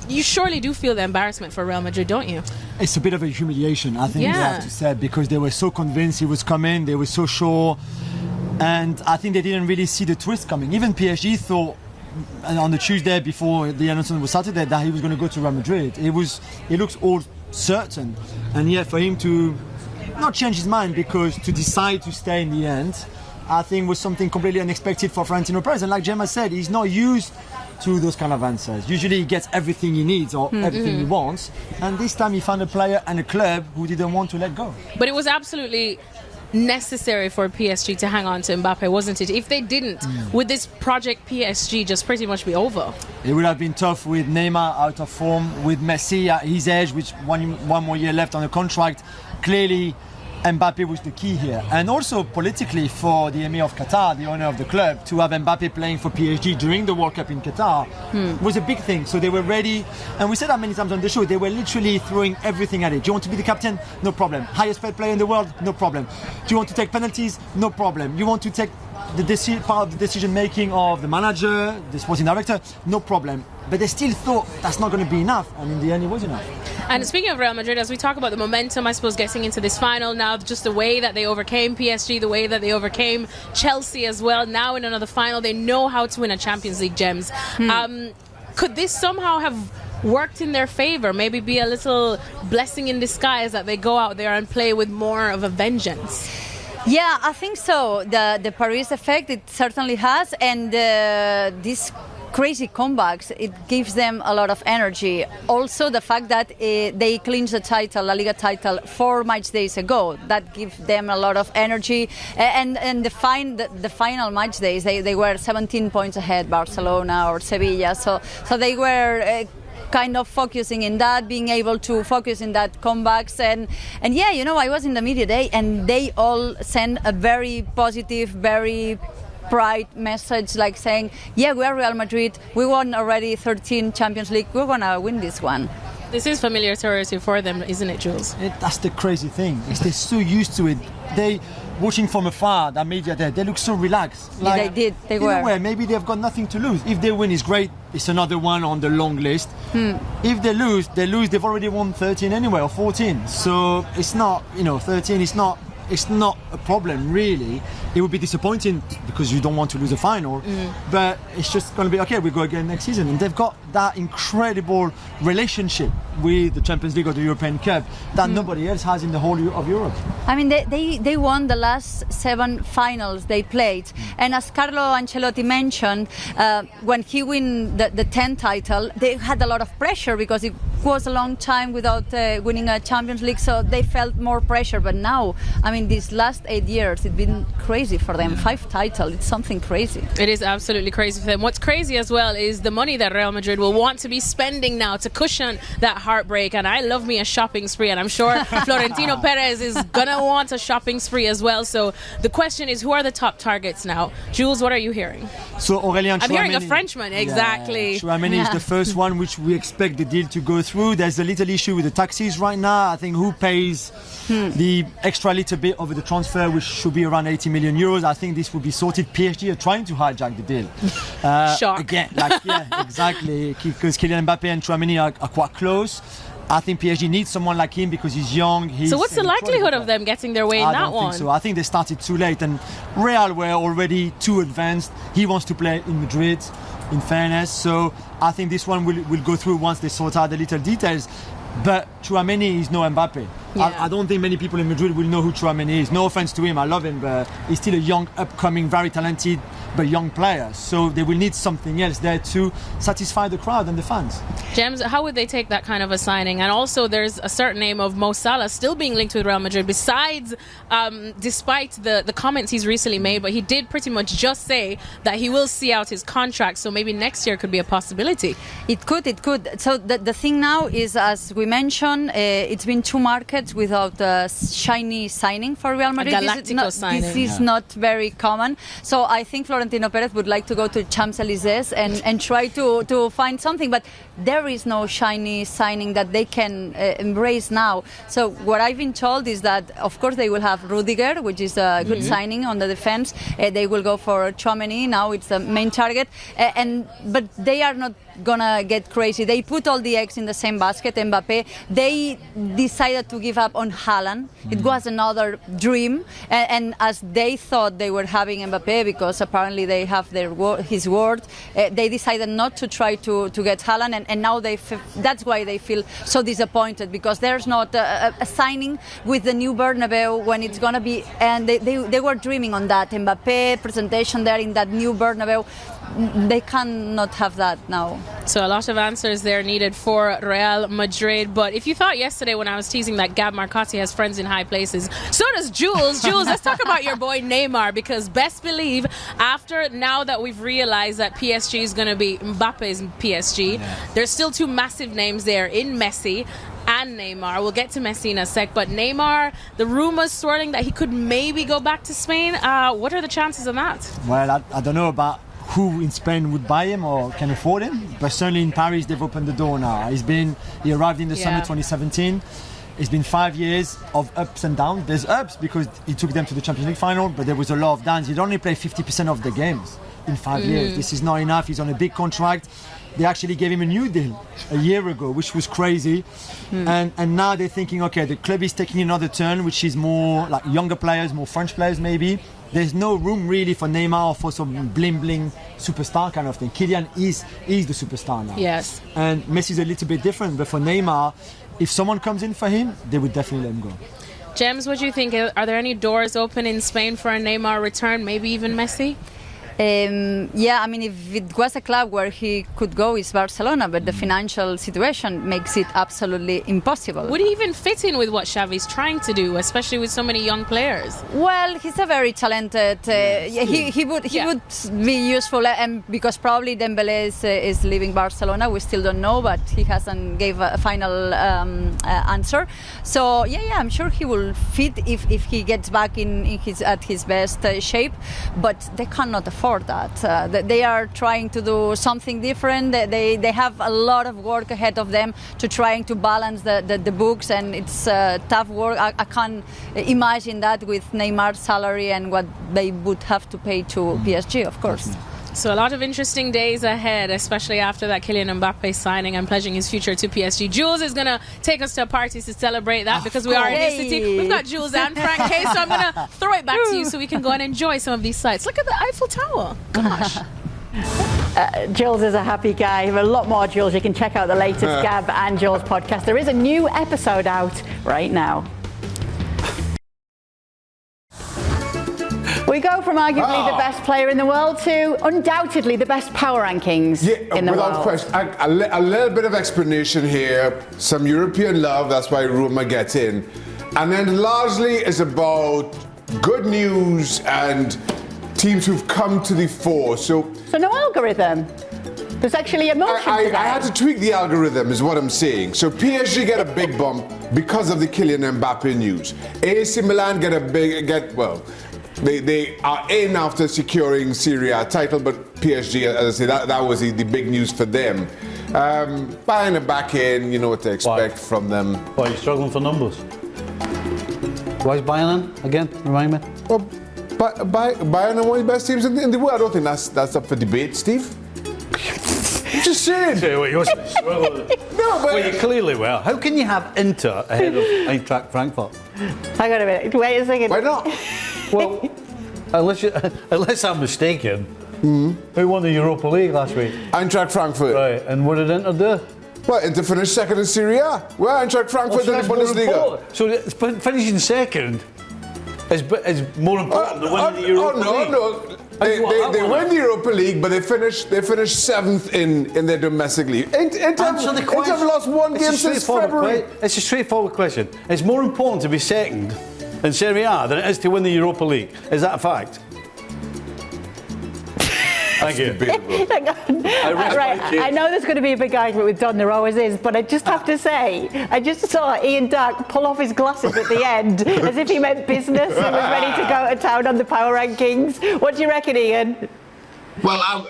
you surely do feel the embarrassment for Real Madrid, don't you? It's a bit of a humiliation, I think you have to say, because they were so convinced he was coming, they were so sure, and I think they didn't really see the twist coming. Even PSG thought on the Tuesday before the announcement was Saturday that he was going to go to Real Madrid. It looks all certain, and yet for him to not change his mind, because to decide to stay in the end, I think was something completely unexpected for Florentino Perez. And like Gemma said, he's not used to those kind of answers. Usually he gets everything he needs or everything he wants, and this time he found a player and a club who didn't want to let go. But it was absolutely necessary for PSG to hang on to Mbappe, wasn't it? If they didn't, would this project PSG just pretty much be over? It would have been tough with Neymar out of form, with Messi at his age, with one more year left on the contract. Clearly Mbappe was the key here, and also politically for the Emir of Qatar, the owner of the club, to have Mbappe playing for PSG during the World Cup in Qatar was a big thing. So they were ready, and we said that many times on the show, they were literally throwing everything at it. Do you want to be the captain? No problem. Highest paid player in the world? No problem. Do you want to take penalties? No problem. You want to take part of the decision making of the manager, the sporting director, no problem. But they still thought that's not going to be enough, and in the end, it was enough. And speaking of Real Madrid, as we talk about the momentum, I suppose, getting into this final now, just the way that they overcame PSG, the way that they overcame Chelsea as well, now in another final, they know how to win a Champions League, Gems. Could this somehow have worked in their favour, maybe be a little blessing in disguise that they go out there and play with more of a vengeance? Yeah, I think so. The Paris effect, it certainly has, and this crazy comebacks, it gives them a lot of energy. Also, the fact that they clinched the title, La Liga title, 4 match days ago, that gives them a lot of energy. And the final match days, they were 17 points ahead, Barcelona or Sevilla. So they were kind of focusing in that, being able to focus in that comebacks. And yeah, you know, I was in the media day, and they all sent a very positive, very bright message, like saying, yeah, we are Real Madrid, we won already 13 Champions League, we're gonna win this one. This is familiar territory for them, isn't it, Jules? That's the crazy thing. They're so used to it. They, watching from afar, that media there, they look so relaxed. Like, yeah, they did. They were. Way, maybe they've got nothing to lose. If they win, it's great. It's another one on the long list. If they lose. They've already won 13 anyway, or 14. So it's not, 13. It's not a problem, really. It would be disappointing because you don't want to lose a final, but it's just going to be okay. We go again next season, and they've got that incredible relationship with the Champions League or the European Cup that nobody else has in the whole of Europe. I mean, they won the last 7 finals they played, and as Carlo Ancelotti mentioned, when he won the 10th title, they had a lot of pressure because it was a long time without winning a Champions League, so they felt more pressure. But now, I mean, these last 8 years, it's been crazy for them. 5 titles, it's something crazy. It is absolutely crazy for them. What's crazy as well is the money that Real Madrid will want to be spending now to cushion that heartbreak. And I love me a shopping spree, and I'm sure Florentino Perez is gonna want a shopping spree as well. So the question is, who are the top targets now? Jules, what are you hearing? So Aurélien Tchouameni, I'm hearing a Frenchman, exactly. Yeah, Tchouameni is the first one which we expect the deal to go through. There's a little issue with the taxes right now. I think who pays the extra little bit over the transfer, which should be around 80 million euros. I think this will be sorted. PSG are trying to hijack the deal. Shock. Again, exactly, because Kylian Mbappe and Tchouameni are quite close. I think PSG needs someone like him because he's young. So what's the likelihood of them getting their way in that one? I don't think so. I think they started too late, and Real were already too advanced. He wants to play in Madrid, in fairness. So I think this one will go through once they sort out the little details. But Tchouameni is no Mbappe. Yeah. I don't think many people in Madrid will know who Tchouameni is. No offense to him, I love him, but he's still a young, upcoming, very talented, but young player. So they will need something else there to satisfy the crowd and the fans. James, how would they take that kind of a signing? And also, there's a certain name of Mo Salah still being linked with Real Madrid. Besides, despite the comments he's recently made, but he did pretty much just say that he will see out his contract. So maybe next year could be a possibility. It could. So the thing now is, as we mentioned, it's been 2 markets without a shiny signing for Real Madrid. A Galactico signing. This is not very common. So I think Florentino Perez would like to go to Champs-Élysées and try to find something, but there is no shiny signing that they can embrace now. So what I've been told is that, of course, they will have Rudiger, which is a good signing on the defense. They will go for Tchouameni. Now it's the main target. But they are not gonna get crazy. They put all the eggs in the same basket. Mbappe. They decided to give up on Haaland. It was another dream, and as they thought they were having Mbappe, because apparently they have his word, they decided not to try to get Haaland, and now that's why they feel so disappointed, because there's not a signing with the new Bernabeu when it's gonna be, and they were dreaming on that Mbappe presentation there in that new Bernabeu. They cannot have that now. So a lot of answers there needed for Real Madrid. But if you thought yesterday when I was teasing that Gab Marcotti has friends in high places, so does Jules. Jules, let's talk about your boy Neymar, because best believe after now that we've realized that PSG is going to be Mbappe's PSG, there's still 2 massive names there in Messi and Neymar. We'll get to Messi in a sec, but Neymar, the rumors swirling that he could maybe go back to Spain. What are the chances of that? Well, I don't know about who in Spain would buy him or can afford him, but certainly in Paris they've opened the door now. He arrived in the summer 2017. It's been 5 years of ups and downs. There's ups because he took them to the Champions League final, but there was a lot of downs. He'd only play 50% of the games in 5 years. This is not enough. He's on a big contract. They actually gave him a new deal a year ago, which was crazy. And now they're thinking, okay, the club is taking another turn, which is more like younger players, more French players maybe. There's no room really for Neymar or for some bling-bling superstar kind of thing. Kylian is the superstar now. Yes. And Messi's a little bit different, but for Neymar, if someone comes in for him, they would definitely let him go. James, what do you think? Are there any doors open in Spain for a Neymar return, maybe even Messi? Yeah, I mean, if it was a club where he could go, it's Barcelona, but the financial situation makes it absolutely impossible. Would he even fit in with what Xavi's trying to do, especially with so many young players? Well, he's a very talented. He would be useful, and because probably Dembélé is leaving Barcelona, we still don't know, but he hasn't gave a final answer. So yeah, I'm sure he will fit if he gets back at his best shape, but they cannot afford that. They are trying to do something different. They have a lot of work ahead of them to trying to balance the books, and it's tough work. I can't imagine that with Neymar's salary and what they would have to pay to PSG, of course. So a lot of interesting days ahead, especially after that Kylian Mbappe signing and pledging his future to PSG. Jules is going to take us to a party to celebrate that because we are in this city. We've got Jules and Frank Haye, so I'm going to throw it back to you so we can go and enjoy some of these sights. Look at the Eiffel Tower. Gosh. Jules is a happy guy. A lot more Jules. You can check out the latest Gab and Jules podcast. There is a new episode out right now. We go from arguably the best player in the world to undoubtedly the best power rankings in the world. Without question. A little bit of explanation here. Some European love, that's why Roma gets in. And then largely it's about good news and teams who've come to the fore. So no algorithm. There's actually emotion I to that. had to tweak the algorithm is what I'm saying. So PSG get a big bump because of the Kylian Mbappe news. AC Milan They are in after securing Serie A title, but PSG, as I say, that was the big news for them. Bayern are back in, you know what to expect from them. Why are you struggling for numbers? Why is Bayern in again? Remind me. Well, Bayern are one of the best teams in the world. I don't think that's up for debate, Steve. I'm just saying. No, but you clearly were. How can you have Inter ahead of Eintracht Frankfurt? Hang on a minute. Wait a second. Why not? Well, unless I'm mistaken, who won the Europa League last week? Eintracht Frankfurt. Right, and what did Inter do? Well, Inter finished second in Serie A. Well, Eintracht Frankfurt in the Bundesliga. So finishing second is more important than winning the Europa League. No. They win the Europa League, but they finished seventh in their domestic league. Inter have lost one game since February. It's a straightforward question. It's more important to be second in Serie A than it is to win the Europa League. Is that a fact? Thank you. I know there's going to be a big argument with Don, there always is, but I just have to say, I just saw Ian Dark pull off his glasses at the end as if he meant business and was ready to go to town on the power rankings. What do you reckon, Ian? Well,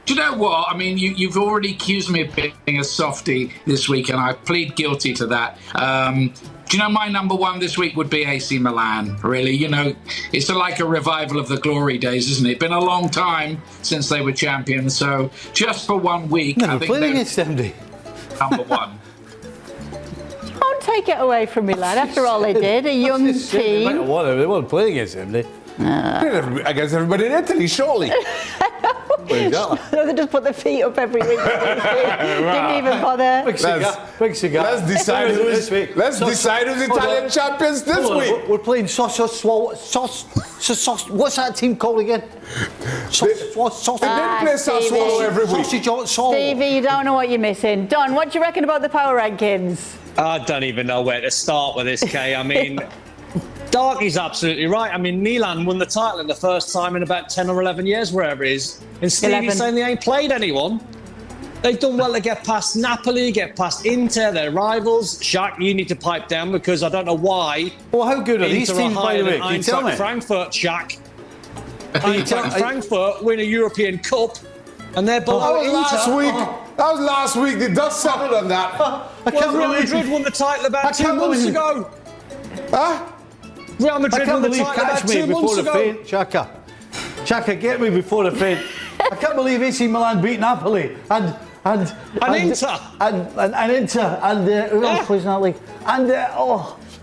do you know what? I mean, you've already accused me of being a softie this week, and I plead guilty to that. Do you know my number one this week would be AC Milan, really? You know, it's like a revival of the glory days, isn't it? Been a long time since they were champions, so just for 1 week, I think played against them, number one. Don't take it away from Milan, after all they did, a young team. They weren't playing against them, Against everybody in Italy, surely. No, they just put their feet up every week. Didn't even bother. Big cigar. Let's decide who's Italian champions this week. We're playing sauce. What's that team called again? They didn't play Sassuolo every week. Stevie, you don't know what you're missing. Don, what do you reckon about the power rankings? I don't even know where to start with this, Kay. I mean, Darky's absolutely right. I mean, Milan won the title in the first time in about 10 or 11 years, wherever it is. And Stevie's saying they ain't played anyone. They've done well to get past Napoli, get past Inter, their rivals. Shaq, you need to pipe down because I don't know why. Well, how good are these teams, by the way? Can you tell me? Frankfurt, Shaq. Frankfurt win a European Cup and they're below Inter. Last week. That was last week. The dust settled on that. I can't Real believe Madrid won the title about 2 months ago. Huh? Real I Madrid can't won the believe title catch about me 2 months before the ago. faint, Chaka. Chaka, get me before the faint. I can't believe AC Milan beat Napoli and Inter. And Inter and who else plays in that league? And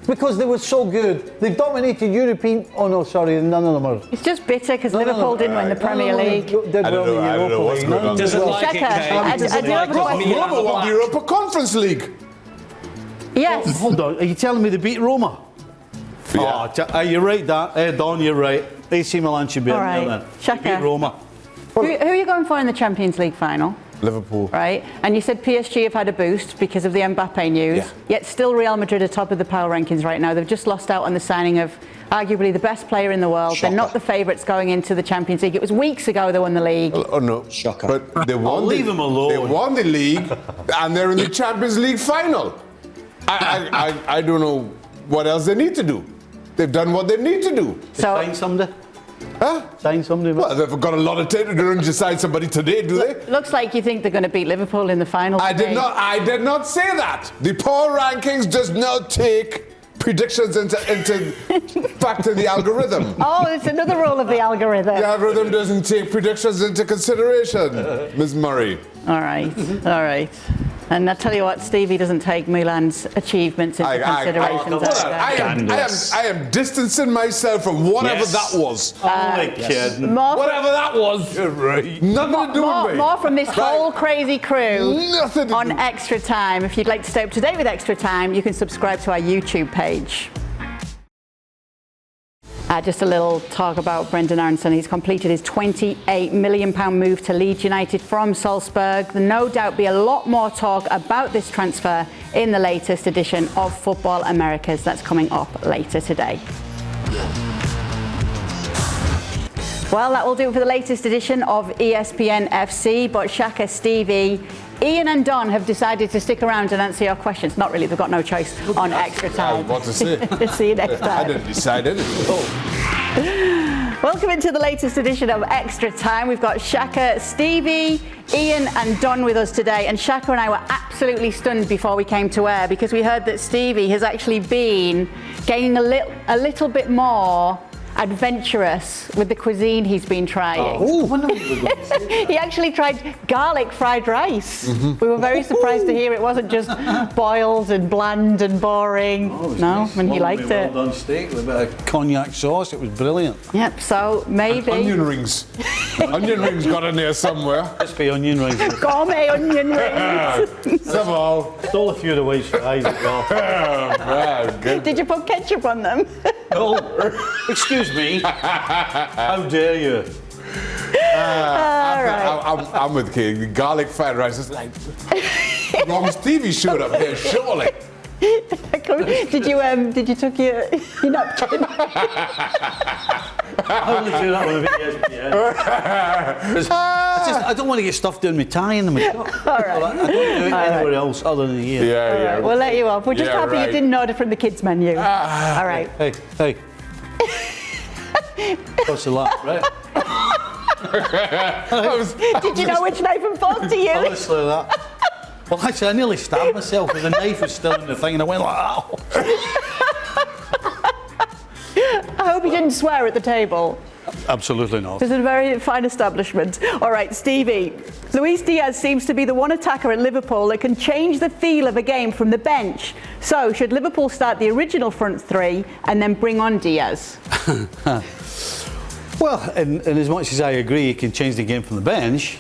because they were so good, they dominated European. Oh no, sorry, none of them are. It's just bitter because Liverpool didn't win the Premier League. Did I don't well in know, I don't know Europa what's League. going on. Doesn't like it, Shaka, Kate. I do Doesn't have a like question. Roma won the Europa Conference League. Yes. Hold on, are you telling me they beat Roma? Yeah. Oh, you're right, Don, you're right. AC Milan should be All in right. there then. Shaka. They beat Roma. Who are you going for in the Champions League final? Liverpool. Right, and you said PSG have had a boost because of the Mbappe news, Yeah. yet still Real Madrid are top of the power rankings right now. They've just lost out on the signing of arguably the best player in the world. Shocker. They're not the favourites going into the Champions League. It was weeks ago they won the league. Oh no, Shocker. But they won. leave them alone. They won the league, and they're in the Champions League final. I don't know what else they need to do. They've done what they need to do. Sign somebody? Huh? Sign somebody? Well, they've got a lot of time to go and decide somebody today, do they? Looks like you think they're going to beat Liverpool in the final. I today. did not say that. The power rankings does not take predictions into back to the algorithm. Oh, it's another rule of the algorithm. The algorithm doesn't take predictions into consideration, Ms. Murray. All right, all right. And I tell you what, Stevie doesn't take Milan's achievements into consideration. I am distancing myself from whatever that was. Only kidding. Whatever that was. Right. Nothing to do with me. More from this whole crazy crew Nothing to on do. Extra Time. If you'd like to stay up to date with Extra Time, you can subscribe to our YouTube page. Just a little talk about Brendan Aronson. He's completed his £28 million move to Leeds United from Salzburg. There'll no doubt be a lot more talk about this transfer in the latest edition of Football Americas. That's coming up later today. Well, that will do it for the latest edition of ESPN FC. But Shaka, Stevie, Ian and Don have decided to stick around and answer your questions. Not really, they've got no choice on Extra Time. What to say? See you next time. I didn't decide anything. Welcome into the latest edition of Extra Time. We've got Shaka, Stevie, Ian and Don with us today. And Shaka and I were absolutely stunned before we came to air because we heard that Stevie has actually been getting a little bit more adventurous with the cuisine he's been trying. He actually tried garlic fried rice. We were very surprised to hear it wasn't just boiled and bland and boring. He liked it. Well done steak with a bit of cognac sauce. It was brilliant. Yep, so maybe Onion rings. Onion rings got in there somewhere. Crispy onion rings. gourmet onion rings. Somehow. Stole a few of the white fries as well. Good. Did you put ketchup on them? No. Excuse me. How dare you? I'm with Kate. The garlic fried rice is like wrong. Stevie showed up here, surely. Did you tuck your napkin? I only do that with ESPN. I don't want to get stuff down my tie in the cup. All right. I don't do it anywhere else other than here. Yeah. We'll let you off. We're just happy you didn't order from the kids menu. All right. Hey. What's the lot, right? Did you know which knife and fork to use? Honestly, that. Well, actually, I nearly stabbed myself because the knife was still in the thing and I went like, ow. I hope you didn't swear at the table. Absolutely not. It's a very fine establishment. All right, Stevie. Luis Diaz seems to be the one attacker at Liverpool that can change the feel of a game from the bench. So, should Liverpool start the original front three and then bring on Diaz? Well, and as much as I agree he can change the game from the bench,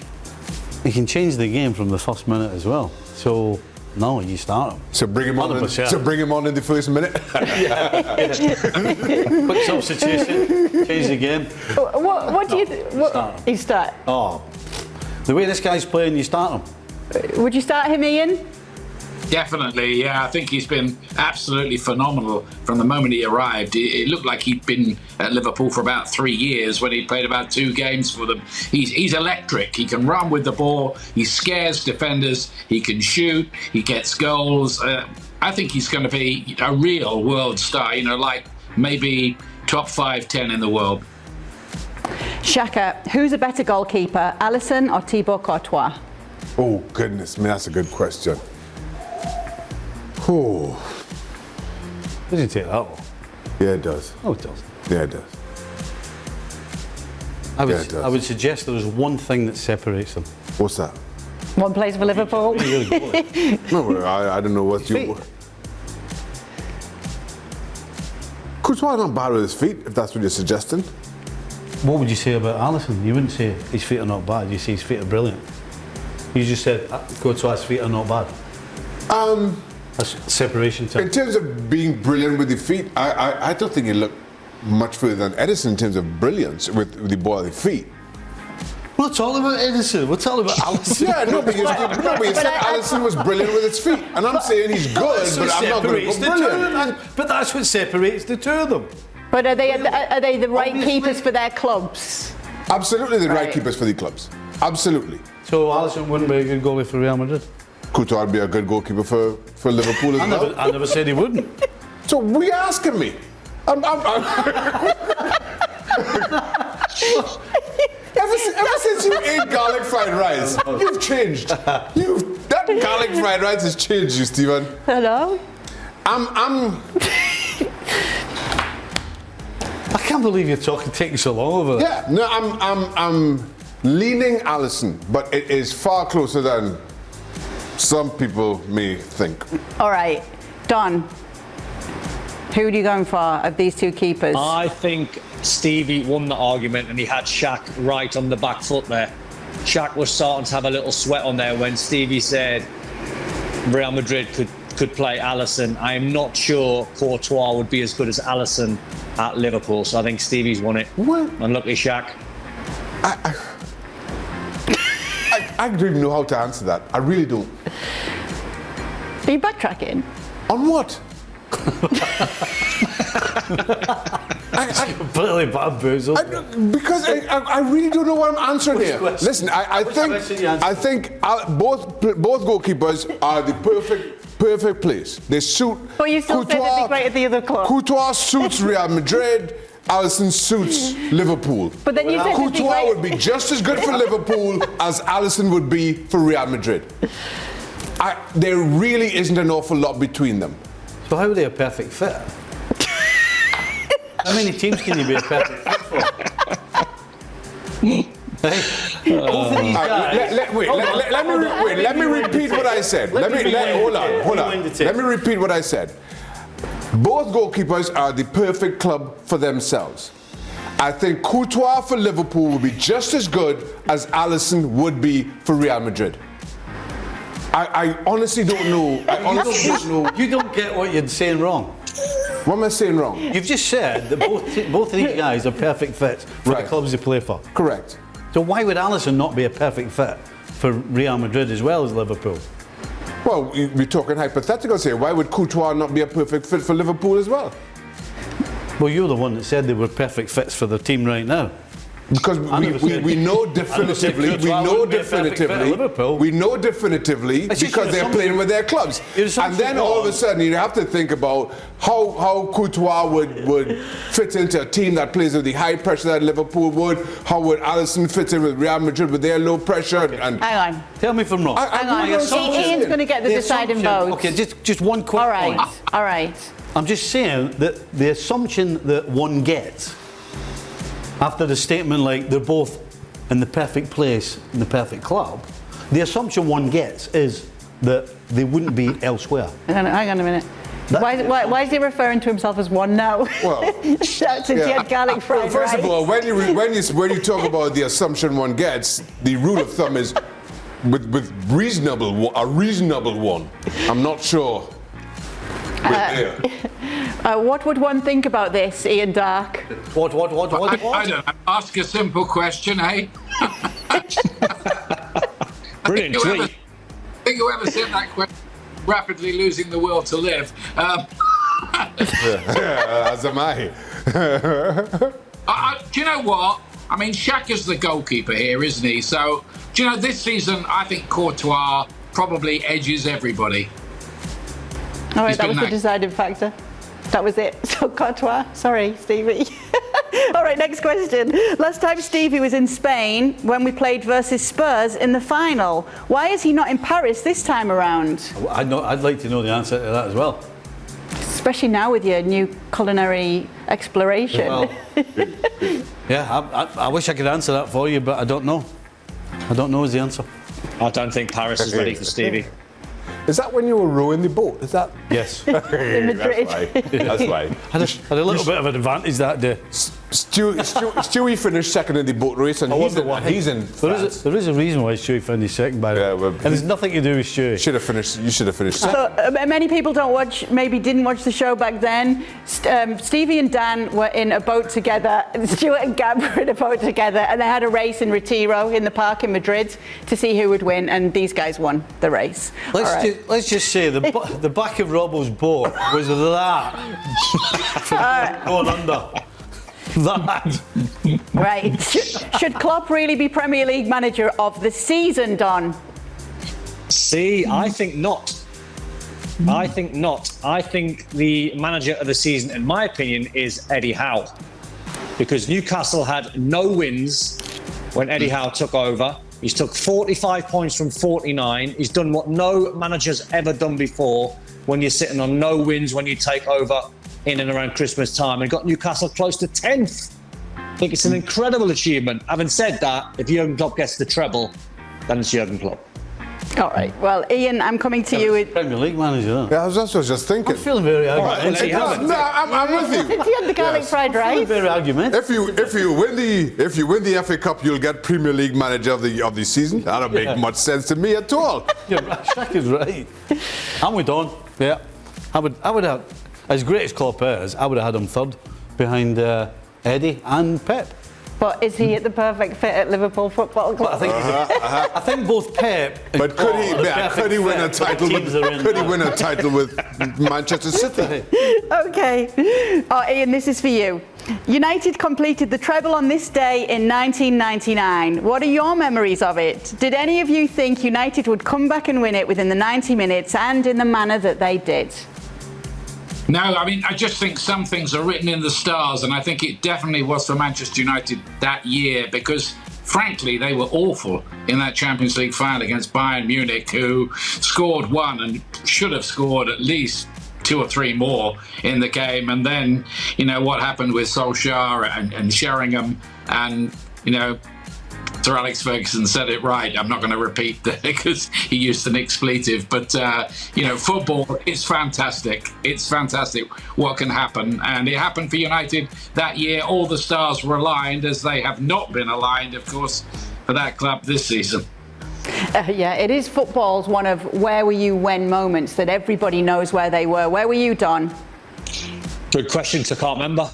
he can change the game from the first minute as well. So, no, you start him. So bring him on. Bring him on in the first minute. Quick substitution, change the game. What do you think? You start. Oh, the way this guy's playing, you start him. Would you start him, Ian? Definitely, yeah. I think he's been absolutely phenomenal from the moment he arrived. It looked like he'd been at Liverpool for about 3 years when he played about 2 games for them. He's electric. He can run with the ball. He scares defenders. He can shoot. He gets goals. I think he's going to be a real world star, like maybe top 5-10 in the world. Shaka, who's a better goalkeeper, Alisson or Thibaut Courtois? Oh, goodness me, that's a good question. Oh. Doesn't take that long. Yeah, it does. Oh, it does. Yeah, it does. I would, Yeah, it does. I would suggest there's one thing that separates them. What's that? One place for Liverpool. No, I don't know what you... Courtois not bad with his feet, if that's what you're suggesting. What would you say about Alisson? You wouldn't say his feet are not bad, you say his feet are brilliant. You just said Courtois' feet are not bad. That's separation time. In terms of being brilliant with the feet, I don't think he looked much further than Edison in terms of brilliance with the ball at the feet. We're not talking about Edison, we're talking about Alisson. Yeah, no, but you said Alisson was brilliant with his feet. And I'm saying he's good, but I'm not going to go brilliant. But that's what separates the two of them. But are they the right keepers for their clubs? Absolutely the right keepers for the clubs. Absolutely. So Alisson wouldn't be a good goalie for Real Madrid? Courtois would be a good goalkeeper for Liverpool as well. I never said he wouldn't. So what are you asking me? Ever since you ate garlic fried rice, you've changed. That garlic fried rice has changed you, Stephen. Hello? I can't believe you're taking so long over that. Yeah, no, I'm leaning Alisson, but it is far closer than some people may think. All right, Don. Who are you going for of these two keepers? I think Stevie won the argument and he had Shaq right on the back foot there. Shaq was starting to have a little sweat on there when Stevie said Real Madrid could play Alisson. I am not sure Courtois would be as good as Alisson at Liverpool, so I think Stevie's won it. What? Unlucky Shaq. I don't even know how to answer that. I really don't. Are you backtracking? On what? Completely bamboozled. Because I really don't know what I'm answering here. Listen, I think both goalkeepers are the perfect place. They suit. But you still said they'd be great at the other club. Courtois suits Real Madrid. Alisson suits Liverpool. But then you said Courtois would be just as good for Liverpool as Alisson would be for Real Madrid. There really isn't an awful lot between them. So how are they a perfect fit? How many teams can you be a perfect fit for? Both of these guys. Let me repeat what I said. Hold on. Let me repeat what I said. Both goalkeepers are the perfect club for themselves. I think Courtois for Liverpool would be just as good as Alisson would be for Real Madrid. I honestly don't know. You don't get what you're saying wrong. What am I saying wrong? You've just said that both of these guys are perfect fits for the clubs they play for. Correct. So why would Alisson not be a perfect fit for Real Madrid as well as Liverpool? Well, we're talking hypotheticals here. Why would Courtois not be a perfect fit for Liverpool as well? Well, you're the one that said they were perfect fits for the team right now. Because we know definitively, because they're playing with their clubs. And then all of a sudden you have to think about how Courtois would fit into a team that plays with the high pressure that Liverpool would. How would Alisson fit in with Real Madrid with their low pressure? And hang on. Tell me if I'm wrong. Hang on. Ian's going to get the deciding vote. Okay, just one quick point. All right. I'm just saying that the assumption that one gets after the statement like they're both in the perfect place in the perfect club, the assumption one gets is that they wouldn't be elsewhere. Hang on a minute. Why is he referring to himself as one now? Well, since he had garlic fried rice. First of all, when you talk about the assumption one gets, the rule of thumb is with a reasonable one. I'm not sure. What would one think about this, Ian Dark? What? I don't know. Ask a simple question, eh? Brilliant tweet. I think whoever said that question, rapidly losing the will to live. As am I. Do you know what? I mean, Shaq is the goalkeeper here, isn't he? So, do you know, this season, I think Courtois probably edges everybody. All right, that was the deciding factor. That was it. So Courtois. Sorry, Stevie. All right, next question. Last time Stevie was in Spain when we played versus Spurs in the final. Why is he not in Paris this time around? I'd like to know the answer to that as well. Especially now with your new culinary exploration. Well, yeah, I wish I could answer that for you, but I don't know. I don't know is the answer. I don't think Paris is ready for Stevie. Is that when you were rowing the boat? Is that? Yes. In Madrid. That's why. Had a little bit of an advantage that day. Stewie finished second in the boat race, and he's in France. There is a reason why Stewie finished second, by the way. And there's nothing to do with Stewie. You should have finished second. So many people didn't watch the show back then. Stevie and Dan were in a boat together. Stuart and Gab were in a boat together, and they had a race in Retiro in the park in Madrid to see who would win, and these guys won the race. Let's just say the back of Robbo's boat was that going under. That. Right. Should Klopp really be Premier League manager of the season, Don? See, I think not. I think not. I think the manager of the season, in my opinion, is Eddie Howe. Because Newcastle had no wins when Eddie Howe took over. He's took 45 points from 49. He's done what no manager's ever done before when you're sitting on no wins when you take over in and around Christmas time, and got Newcastle close to 10th. I think it's an incredible achievement. Having said that, if Jurgen Klopp gets the treble, then it's Jurgen Klopp. All right. Well, Ian, I'm coming to you. Premier League manager. Yeah, that's what I was just thinking. I'm feeling very argumentative. I'm with you. Did you have the garlic fried rice? Very argumentative. If you win the FA Cup, you'll get Premier League manager of the season. That don't make much sense to me at all. Shaq is right. I'm with Don. Yeah, I would have, as great as Klopp is, I would have had him third behind Eddie and Pep. But is he at the perfect fit at Liverpool Football Club? I think both Pep and But could he win a title? Could he win a title with Manchester City? Okay. Ian, this is for you. United completed the treble on this day in 1999. What are your memories of it? Did any of you think United would come back and win it within the 90 minutes and in the manner that they did? No, I mean, I just think some things are written in the stars, and I think it definitely was for Manchester United that year because, frankly, they were awful in that Champions League final against Bayern Munich, who scored one and should have scored at least 2 or 3 more in the game. And then, what happened with Solskjaer and Sheringham, and, Sir Alex Ferguson said it right. I'm not going to repeat that because he used an expletive. But, football is fantastic. It's fantastic what can happen. And it happened for United that year. All the stars were aligned, as they have not been aligned, of course, for that club this season. Yeah, it is football's one of where were you when moments that everybody knows where they were. Where were you, Don? Good question, I can't remember.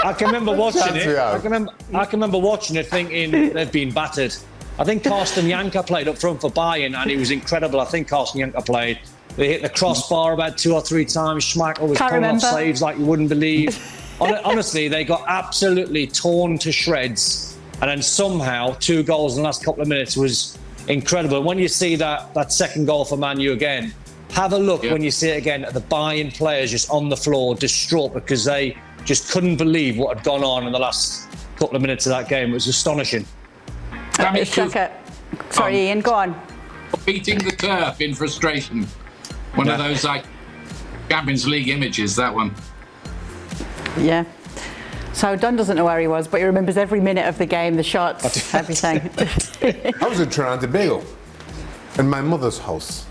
I can remember watching it. I can remember watching it thinking they've been battered. I think Carsten Janker played up front for Bayern and he was incredible. I think Carsten Janker played. They hit the crossbar about 2 or 3 times. Schmeichel was pulling off saves like you wouldn't believe. Honestly, they got absolutely torn to shreds. And then somehow 2 goals in the last couple of minutes was incredible. When you see that second goal for Man U again, have a look when you see it again at the Bayern players just on the floor, distraught because they just couldn't believe what had gone on in the last couple of minutes of that game. It was astonishing. Sorry, Ian, go on. Beating the turf in frustration. One of those Champions League images, that one. Yeah. So Don doesn't know where he was, but he remembers every minute of the game, the shots, everything. I was in Trinidad and Tobago, in my mother's house.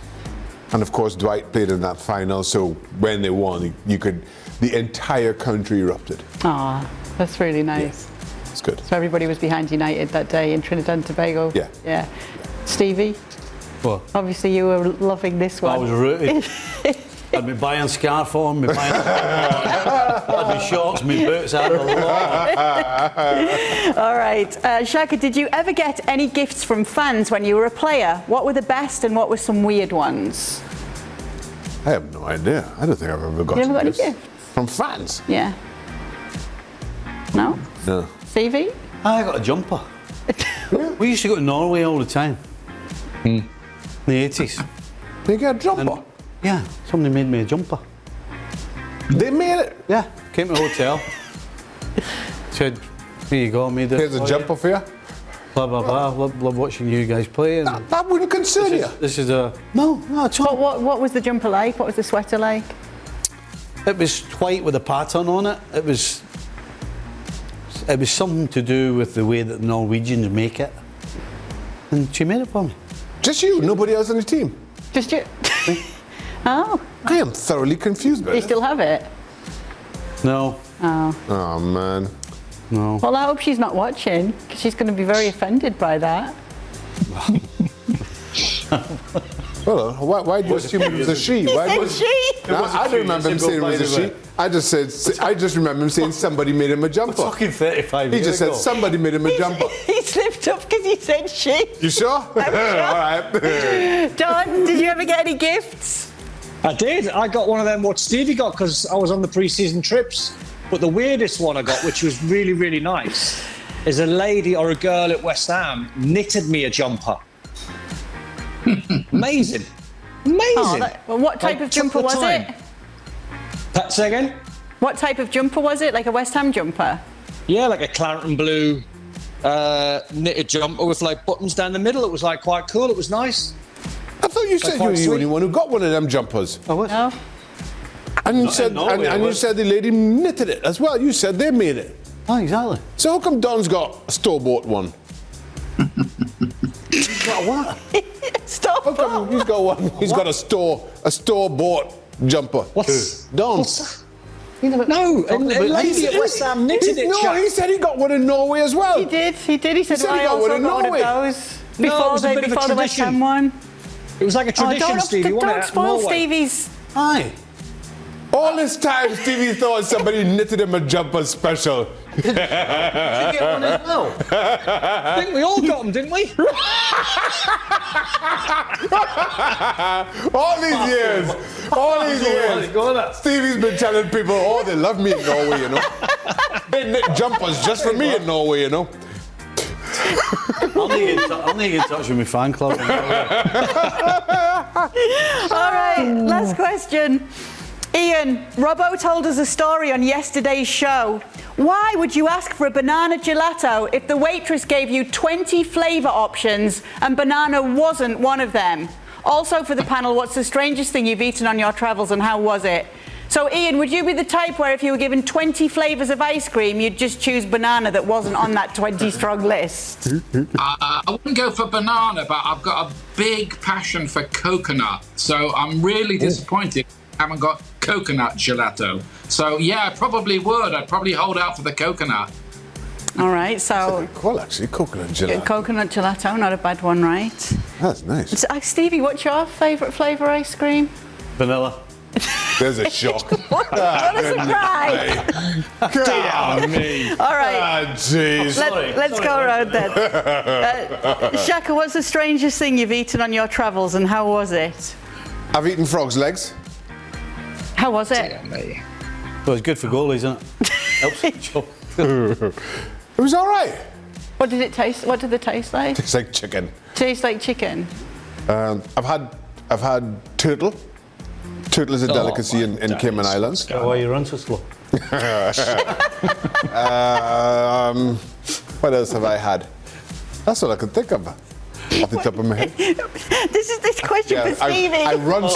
And of course, Dwight played in that final, so when they won, the entire country erupted. Ah, that's really nice. Yeah, it's good. So everybody was behind United that day in Trinidad and Tobago? Yeah. Stevie? What? Obviously you were loving this one. I was rooted. I'd been buying scarf on, I'd been shorts, my boots out of the lot. All right. Shaka, did you ever get any gifts from fans when you were a player? What were the best and what were some weird ones? I have no idea. I don't think I've ever got any gifts. gifts? From fans? Yeah. No? No. Stevie? I got a jumper. We used to go to Norway all the time. In the 80s. Did you get a jumper? Yeah, somebody made me a jumper. They made it. Yeah, came to the hotel. Said, here you go, I made it. Here's a jumper for you. Blah, blah, blah. Love watching you guys play. And That wouldn't concern you. this is a... No, not at all. But what was the jumper like? What was the sweater like? It was white with a pattern on it. It was something to do with the way that the Norwegians make it. And she made it for me. Just you, nobody else on the team. Just you? Oh. I am thoroughly confused by You this. still have it? No, Oh. Oh, man. no. Well, I hope she's not watching, because she's going to be very offended by that. Hold on. Why do you assume it was a she? Why said was she. No, I don't remember him saying it was a she. I just remember him saying somebody made him a jumper. Fucking 35 He years just ago. said somebody made him a jumper. He slipped up because he said she. You sure? All right. Don, did you ever get any gifts? I did. I got one of them what Stevie got because I was on the pre-season trips. But the weirdest one I got, which was really, really nice, is a lady or a girl at West Ham knitted me a jumper. Amazing. Amazing. Well, what type of jumper was it? Say again? What type of jumper was it? Like a West Ham jumper? Yeah, like a claret and blue knitted jumper with like buttons down the middle. It was like quite cool. It was nice. I thought you said you were the only one who got one of them jumpers. I was. No. And you said you said the lady knitted it as well. You said they made it. Oh, exactly. So how come Don's got a store-bought one? Got what? Stop. How come he's got one? He's got a store-bought jumper. What's Don's. No, a lady at West Ham knitted it. No, he said he got one in Norway as well. He did. He said, he got I also one in got one of Norway. those. No, it was a bit of a Before the West tradition. Ham one. It was like a tradition, Stevie. wasn't Don't it, spoil Norway? Stevie's. Aye. All this time, Stevie thought somebody knitted him a jumper special. Did you get one as well? I think we all got them, didn't we? All these years, Stevie's been telling people, oh, they love me in Norway, you know. They knit jumpers just for me in Norway, you know. I'll need to get in touch with my fan club. All right, last question. Ian, Robbo told us a story on yesterday's show. Why would you ask for a banana gelato if the waitress gave you 20 flavour options and banana wasn't one of them? Also for the panel, what's the strangest thing you've eaten on your travels and how was it? So Ian, would you be the type where if you were given 20 flavours of ice cream, you'd just choose banana that wasn't on that 20-strong list? I wouldn't go for banana, but I've got a big passion for coconut. So I'm really disappointed I haven't got coconut gelato. So yeah, I probably would. I'd probably hold out for the coconut. All right, so Cool, actually, coconut gelato. coconut gelato, not a bad one, right? That's nice. So, Stevie, what's your favourite flavour ice cream? Vanilla. There's a shock. What a surprise! All right. Ah, jeez. Let's go around then. Shaka, what's the strangest thing you've eaten on your travels and how was it? I've eaten frog's legs. How was it? Well, it's good for goalies, isn't it? Helps the job. It was all right. What did it taste? What did it taste like? It's like chicken. Tastes like chicken. I've had turtle. Turtle is a delicacy in Cayman Islands. Why you run so slow? What else have I had? That's all I could think of off the top of my head. This question for Stevie. I run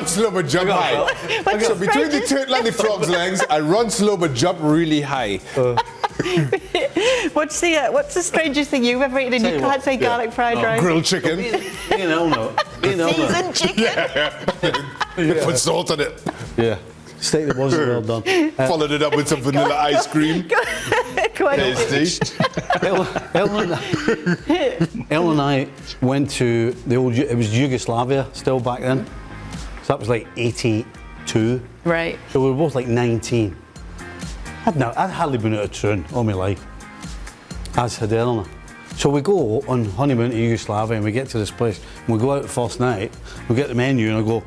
slow but jump high. What's So the between the strangest- turtle and the frog's legs, I run slow but jump really high. What's the strangest thing you've ever eaten? Tell You you can't what, say garlic fried rice. Grilled chicken. Me and Elno. Seasoned chicken. Put salt on it. Yeah. Steak that wasn't well done. Followed it up with some vanilla ice cream. Go on. Tasty. El and I went to the old, it was Yugoslavia still back then. So that was like 82. Right. So we were both like 19. I'd hardly been out of Troon all my life, as had Eleanor. So we go on honeymoon to Yugoslavia and we get to this place and we go out the first night, we get the menu and I go,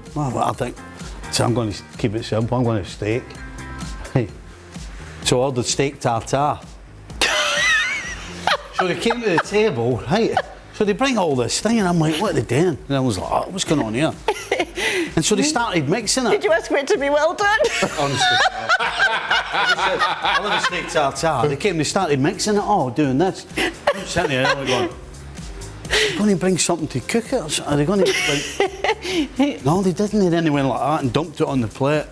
so I'm going to keep it simple, I'm going to have steak. Hey. So I ordered steak tartare. So they came to the table, right? So they bring all this thing and I'm like, what are they doing? And I was like, what's going on here? And so they started mixing it. Did you ask for it to be well done? Honestly. I love a steak tartare. They started mixing it all, doing this. I'm sitting here and going, they're going to bring something to cook it or something? Are they going to, like... No, they didn't. They went like that and dumped it on the plate.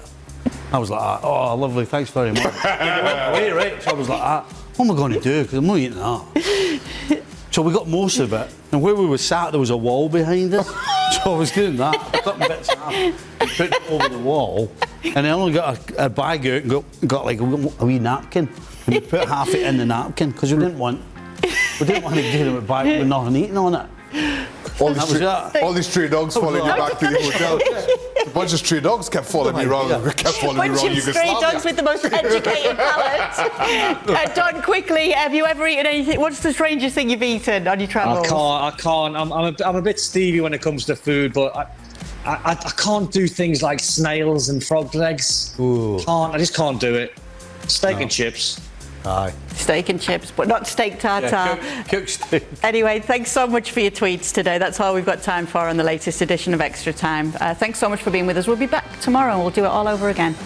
I was like, oh, lovely, thanks very much. They went away, right? So I was like, what am I going to do? Because I'm not eating that. So we got most of it, and where we were sat, there was a wall behind us. So I was doing that, cutting bits off, put it over the wall, and I only got a bag out and got like a wee napkin, and we put half it in the napkin because we didn't want to give it back with nothing eating on it. All these stray dogs following you back to the hotel. A bunch of stray dogs kept following me around. Kept following me around Yugoslavia. Stray dogs with the most educated palate. Don, quickly, have you ever eaten anything? What's the strangest thing you've eaten on your travels? I can't. I'm a bit Stevie when it comes to food, but I can't do things like snails and frog legs. Ooh. I just can't do it. Steak and chips. Aye. Steak and chips, but not steak tartare. Yeah, cooked steak. Anyway, thanks so much for your tweets today. That's all we've got time for on the latest edition of Extra Time. Thanks so much for being with us. We'll be back tomorrow and we'll do it all over again.